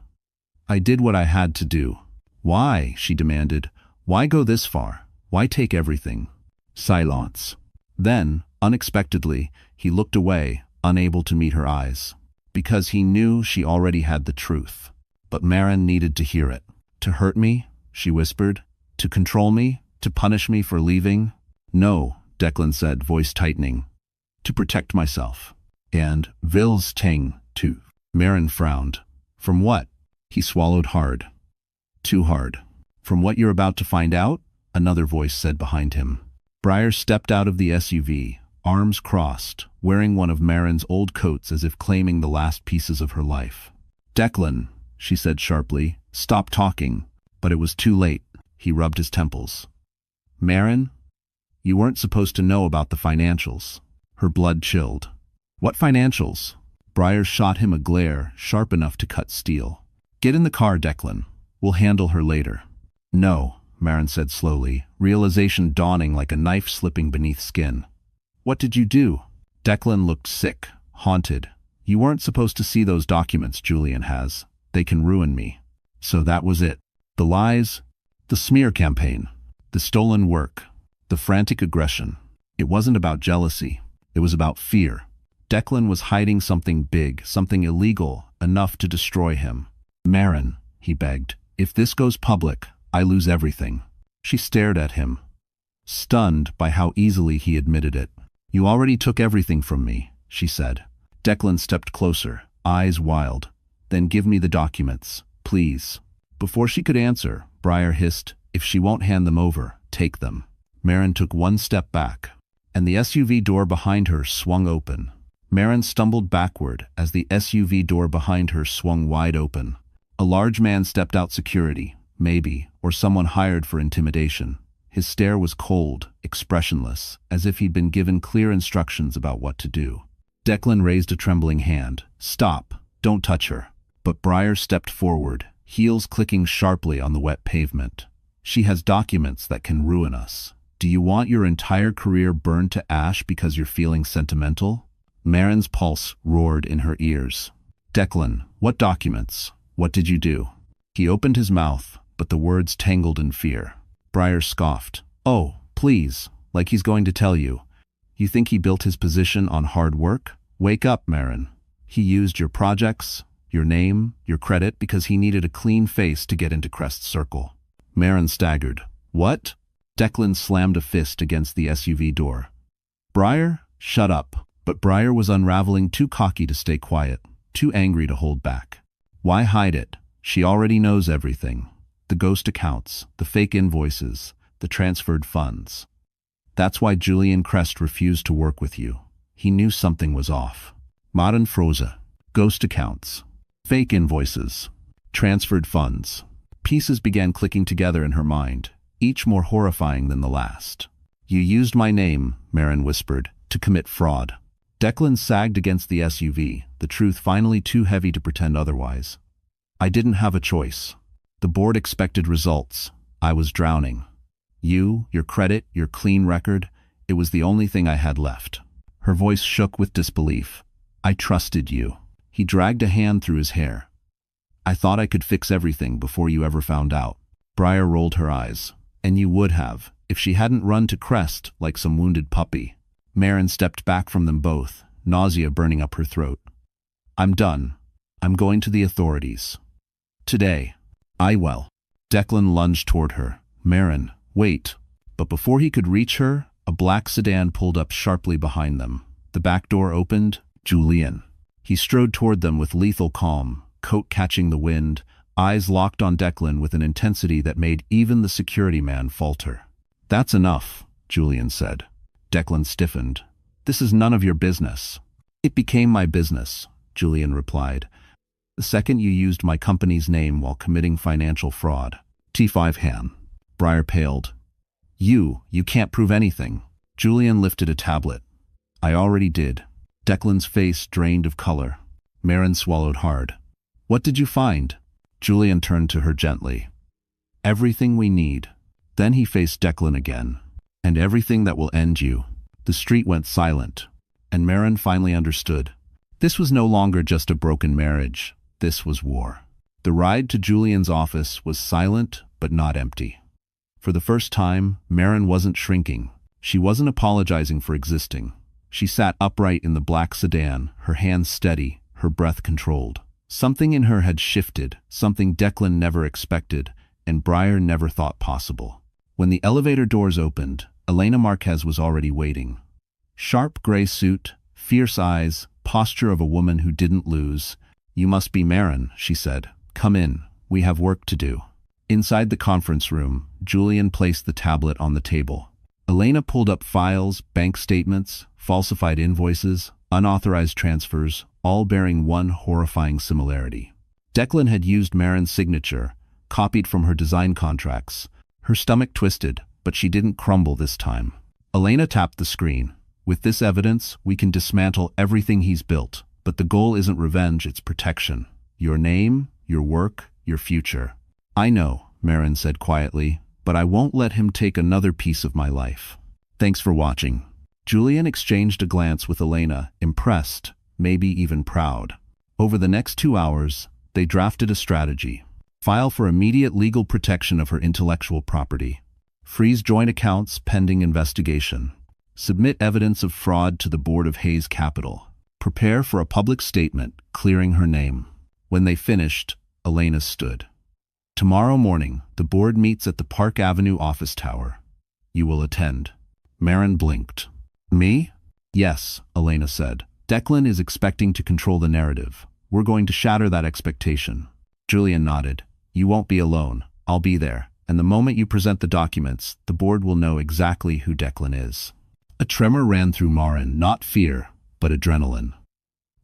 I did what I had to do. Why? She demanded. Why go this far? Why take everything? Silence. Then, unexpectedly, he looked away, unable to meet her eyes. Because he knew she already had the truth. But Marin needed to hear it. To hurt me? She whispered. To control me? To punish me for leaving? No, Declan said, voice tightening. To protect myself. And Vils Teng, too. Marin frowned. From what? He swallowed hard. Too hard. From what you're about to find out? Another voice said behind him. Briar stepped out of the SUV, arms crossed, wearing one of Marin's old coats as if claiming the last pieces of her life. Declan, she said sharply, stop talking. But it was too late. He rubbed his temples. Marin? You weren't supposed to know about the financials. Her blood chilled. What financials? Briar shot him a glare sharp enough to cut steel. Get in the car, Declan. We'll handle her later. No, Marin said slowly, realization dawning like a knife slipping beneath skin. What did you do? Declan looked sick, haunted. You weren't supposed to see those documents Julian has. They can ruin me. So that was it. The lies, the smear campaign, the stolen work, the frantic aggression. It wasn't about jealousy. It was about fear. Declan was hiding something big, something illegal, enough to destroy him. Marin, he begged, if this goes public, I lose everything. She stared at him, stunned by how easily he admitted it. You already took everything from me, she said. Declan stepped closer, eyes wild. Then give me the documents, please. Before she could answer, Briar hissed, if she won't hand them over, take them. Marin took one step back, and the SUV door behind her swung open. Marin stumbled backward as the SUV door behind her swung wide open. A large man stepped out, security, maybe, or someone hired for intimidation. His stare was cold, expressionless, as if he'd been given clear instructions about what to do. Declan raised a trembling hand. Stop, don't touch her. But Briar stepped forward, heels clicking sharply on the wet pavement. She has documents that can ruin us. Do you want your entire career burned to ash because you're feeling sentimental? Marin's pulse roared in her ears. Declan, what documents? What did you do? He opened his mouth, but the words tangled in fear. Briar scoffed. Oh, please, like he's going to tell you. You think he built his position on hard work? Wake up, Marin. He used your projects, your name, your credit because he needed a clean face to get into Crest's circle. Marin staggered. What? Declan slammed a fist against the SUV door. Briar, shut up. But Briar was unraveling, too cocky to stay quiet, too angry to hold back. Why hide it? She already knows everything. The ghost accounts, the fake invoices, the transferred funds. That's why Julian Crest refused to work with you. He knew something was off. Modern Froze. Ghost accounts. Fake invoices. Transferred funds. Pieces began clicking together in her mind, each more horrifying than the last. You used my name, Marin whispered, to commit fraud. Declan sagged against the SUV, the truth finally too heavy to pretend otherwise. I didn't have a choice. The board expected results. I was drowning. You, your credit, your clean record, it was the only thing I had left. Her voice shook with disbelief. I trusted you. He dragged a hand through his hair. I thought I could fix everything before you ever found out. Briar rolled her eyes. And you would have, if she hadn't run to Crest like some wounded puppy. Marin stepped back from them both, nausea burning up her throat. I'm done. I'm going to the authorities. Today. Declan lunged toward her. Marin, wait. But before he could reach her, a black sedan pulled up sharply behind them. The back door opened. Julian. He strode toward them with lethal calm, coat catching the wind, eyes locked on Declan with an intensity that made even the security man falter. That's enough, Julian said. Declan stiffened. This is none of your business. It became my business, Julian replied. The second you used my company's name while committing financial fraud. T5 Han. Briar paled. You can't prove anything. Julian lifted a tablet. I already did. Declan's face drained of color. Marin swallowed hard. What did you find? Julian turned to her gently. Everything we need. Then he faced Declan again. And everything that will end you. The street went silent, and Marin finally understood. This was no longer just a broken marriage. This was war. The ride to Julian's office was silent but not empty. For the first time, Marin wasn't shrinking. She wasn't apologizing for existing. She sat upright in the black sedan, her hands steady, her breath controlled. Something in her had shifted, something Declan never expected, and Briar never thought possible. When the elevator doors opened, Elena Marquez was already waiting. Sharp gray suit, fierce eyes, posture of a woman who didn't lose. "You must be Marin," she said. "Come in. We have work to do." Inside the conference room, Julian placed the tablet on the table. Elena pulled up files, bank statements, falsified invoices, unauthorized transfers, all bearing one horrifying similarity. Declan had used Marin's signature, copied from her design contracts. Her stomach twisted, but she didn't crumble this time. Elena tapped the screen. "With this evidence, we can dismantle everything he's built. But the goal isn't revenge, it's protection. Your name, your work, your future." "I know," Marin said quietly, "but I won't let him take another piece of my life." "Thanks for watching." Julian exchanged a glance with Elena, impressed, maybe even proud. Over the next 2 hours, they drafted a strategy. File for immediate legal protection of her intellectual property. Freeze joint accounts pending investigation. Submit evidence of fraud to the board of Hayes Capital. Prepare for a public statement clearing her name. When they finished, Elena stood. "Tomorrow morning, the board meets at the Park Avenue office tower. You will attend." Marin blinked. "Me?" "Yes," Elena said. "Declan is expecting to control the narrative. We're going to shatter that expectation." Julian nodded. "You won't be alone. I'll be there. And the moment you present the documents, the board will know exactly who Declan is." A tremor ran through Marin, not fear, but adrenaline.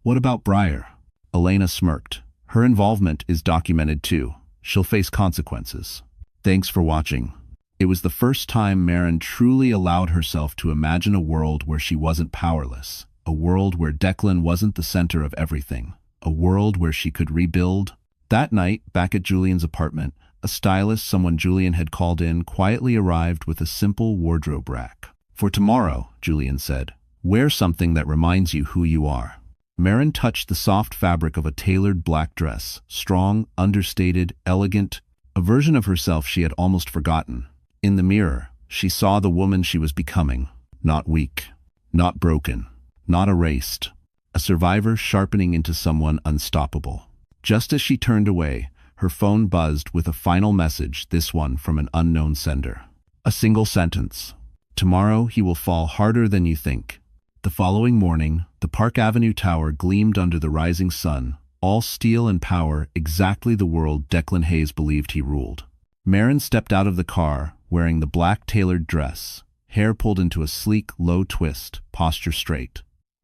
"What about Briar?" Elena smirked. "Her involvement is documented too. She'll face consequences." Thanks for watching. It was the first time Marin truly allowed herself to imagine a world where she wasn't powerless, a world where Declan wasn't the center of everything, a world where she could rebuild. That night, back at Julian's apartment, a stylist someone Julian had called in quietly arrived with a simple wardrobe rack. "For tomorrow," Julian said, "wear something that reminds you who you are." Marin touched the soft fabric of a tailored black dress, strong, understated, elegant, a version of herself she had almost forgotten. In the mirror, she saw the woman she was becoming, not weak, not broken, not erased, a survivor sharpening into someone unstoppable. Just as she turned away, her phone buzzed with a final message, this one from an unknown sender. A single sentence. "Tomorrow he will fall harder than you think." The following morning, the Park Avenue tower gleamed under the rising sun, all steel and power, exactly the world Declan Hayes believed he ruled. Marin stepped out of the car, wearing the black tailored dress, hair pulled into a sleek, low twist, posture straight.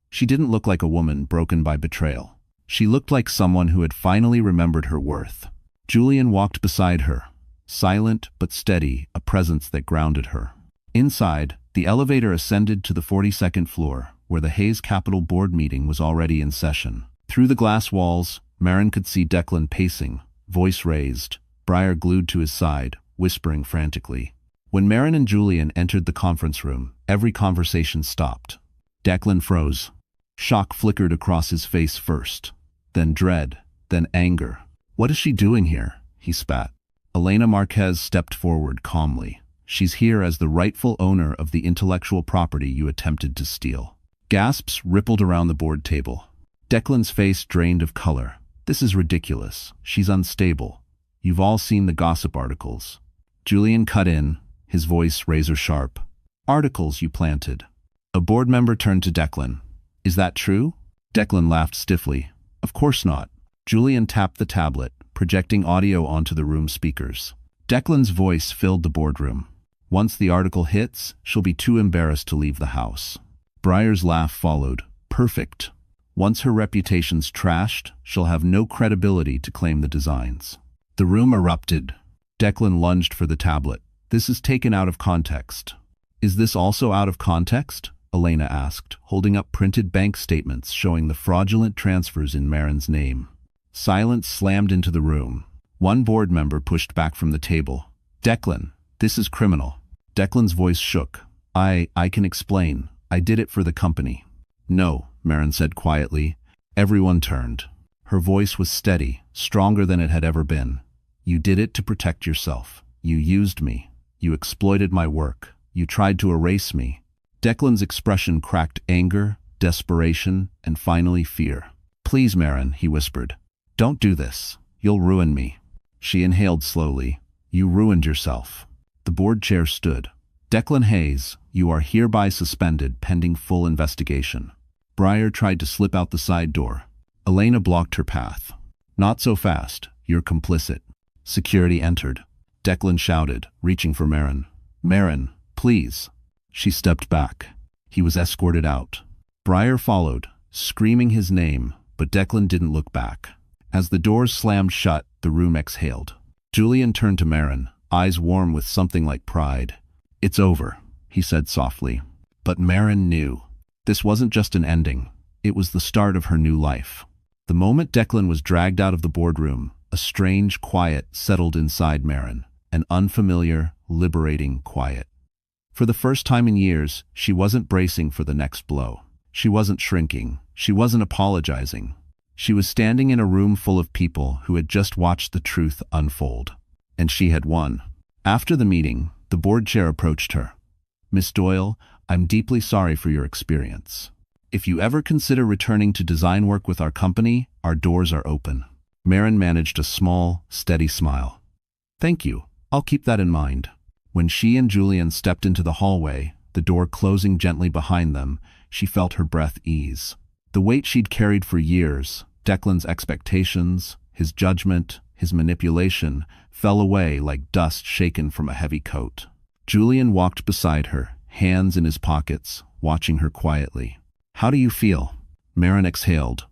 She didn't look like a woman broken by betrayal. She looked like someone who had finally remembered her worth. Julian walked beside her, silent but steady, a presence that grounded her. Inside, the elevator ascended to the 42nd floor, where the Hayes Capital board meeting was already in session. Through the glass walls, Marin could see Declan pacing, voice raised, Briar glued to his side, whispering frantically. When Marin and Julian entered the conference room, every conversation stopped. Declan froze. Shock flickered across his face first, then dread, then anger. "What is she doing here?" he spat. Elena Marquez stepped forward calmly. "She's here as the rightful owner of the intellectual property you attempted to steal." Gasps rippled around the board table. Declan's face drained of color. "This is ridiculous. She's unstable. You've all seen the gossip articles." Julian cut in, his voice razor-sharp. "Articles you planted." A board member turned to Declan. "Is that true?" Declan laughed stiffly. "Of course not." Julian tapped the tablet, projecting audio onto the room speakers. Declan's voice filled the boardroom. "Once the article hits, she'll be too embarrassed to leave the house." Briar's laugh followed. "Perfect. Once her reputation's trashed, she'll have no credibility to claim the designs." The room erupted. Declan lunged for the tablet. "This is taken out of context." "Is this also out of context?" Elena asked, holding up printed bank statements showing the fraudulent transfers in Marin's name. Silence slammed into the room. One board member pushed back from the table. "Declan, this is criminal." Declan's voice shook. I can explain. I did it for the company." "No," Marin said quietly. Everyone turned. Her voice was steady, stronger than it had ever been. "You did it to protect yourself. You used me. You exploited my work. You tried to erase me." Declan's expression cracked anger, desperation, and finally fear. "Please, Marin," he whispered. "Don't do this. You'll ruin me." She inhaled slowly. "You ruined yourself." The board chair stood. "Declan Hayes, You are hereby suspended pending full investigation. Briar tried to slip out the side door. Elena blocked her path. Not so fast. You're complicit. Security entered. Declan shouted, reaching for Marin. Marin, please. She stepped back. He was escorted out. Briar followed, screaming his name, but Declan didn't look back. As the doors slammed shut, the room exhaled. Julian turned to Marin, eyes warm with something like pride. It's over, he said softly. But Marin knew. This wasn't just an ending. It was the start of her new life. The moment Declan was dragged out of the boardroom, a strange quiet settled inside Marin, an unfamiliar, liberating quiet. For the first time in years, she wasn't bracing for the next blow. She wasn't shrinking. She wasn't apologizing. She was standing in a room full of people who had just watched the truth unfold. And she had won. After the meeting, the board chair approached her. Miss Doyle, I'm deeply sorry for your experience. If you ever consider returning to design work with our company, our doors are open. Marin managed a small, steady smile. Thank you. I'll keep that in mind. When she and Julian stepped into the hallway, the door closing gently behind them, she felt her breath ease. The weight she'd carried for years, Declan's expectations, his judgment, his manipulation, fell away like dust shaken from a heavy coat. Julian walked beside her, hands in his pockets, watching her quietly. How do you feel? Marin exhaled.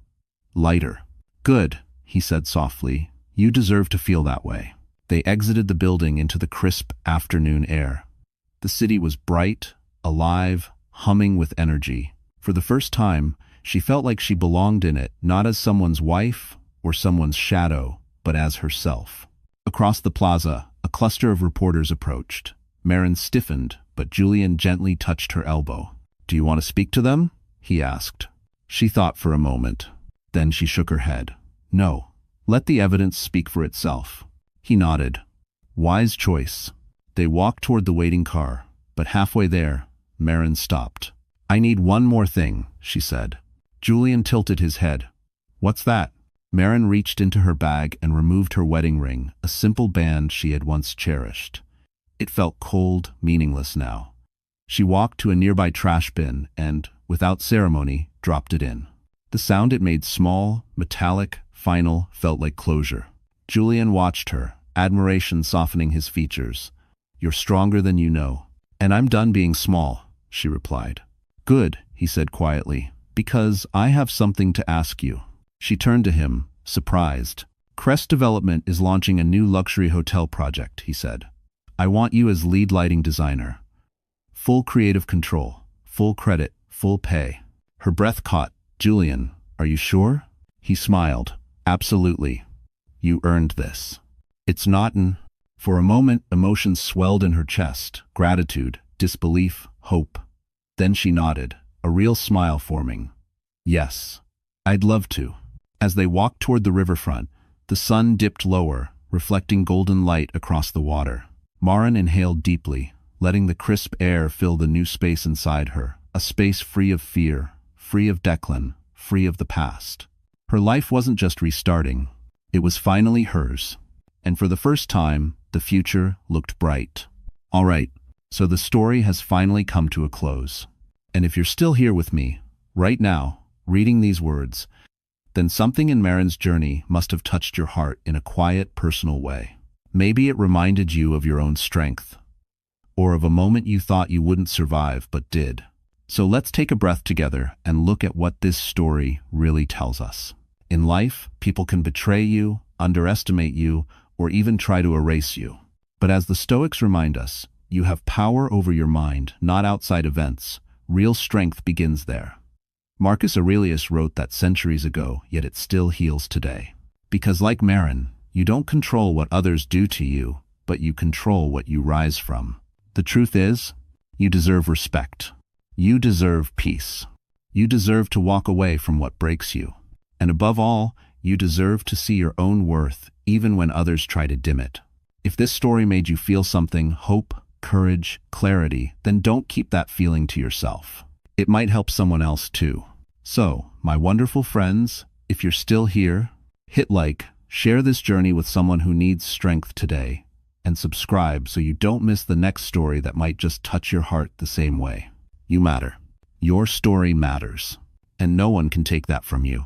Lighter. Good, he said softly. You deserve to feel that way. They exited the building into the crisp afternoon air. The city was bright, alive, humming with energy. For the first time, she felt like she belonged in it, not as someone's wife or someone's shadow, but as herself. Across the plaza, a cluster of reporters approached. Marin stiffened, but Julian gently touched her elbow. Do you want to speak to them? He asked. She thought for a moment. Then she shook her head. No. Let the evidence speak for itself. He nodded. Wise choice. They walked toward the waiting car, but halfway there, Marin stopped. I need one more thing, she said. Julian tilted his head. What's that? Marin reached into her bag and removed her wedding ring, a simple band she had once cherished. It felt cold, meaningless now. She walked to a nearby trash bin and, without ceremony, dropped it in. The sound it made, small, metallic, final, felt like closure. Julian watched her, admiration softening his features. You're stronger than you know. And I'm done being small, she replied. Good, he said quietly, because I have something to ask you. She turned to him, surprised. Crest Development is launching a new luxury hotel project, he said. I want you as lead lighting designer. Full creative control, full credit, full pay. Her breath caught. Julian, are you sure? He smiled. Absolutely. You earned this. It's not an... For a moment, emotions swelled in her chest. Gratitude, disbelief, hope. Then she nodded, a real smile forming. Yes, I'd love to. As they walked toward the riverfront, the sun dipped lower, reflecting golden light across the water. Marin inhaled deeply, letting the crisp air fill the new space inside her, a space free of fear, free of Declan, free of the past. Her life wasn't just restarting, it was finally hers. And for the first time, the future looked bright. All right, so the story has finally come to a close. And if you're still here with me, right now, reading these words, then something in Marin's journey must have touched your heart in a quiet, personal way. Maybe it reminded you of your own strength, or of a moment you thought you wouldn't survive but did. So let's take a breath together and look at what this story really tells us. In life, people can betray you, underestimate you, or even try to erase you. But as the Stoics remind us, you have power over your mind, not outside events. Real strength begins there. Marcus Aurelius wrote that centuries ago, yet it still heals today. Because like Marin, you don't control what others do to you, but you control what you rise from. The truth is, you deserve respect. You deserve peace. You deserve to walk away from what breaks you. And above all, you deserve to see your own worth even when others try to dim it. If this story made you feel something, hope, courage, clarity, then don't keep that feeling to yourself. It might help someone else too. So, my wonderful friends, if you're still here, hit like, share this journey with someone who needs strength today, and subscribe so you don't miss the next story that might just touch your heart the same way. You matter. Your story matters, and no one can take that from you.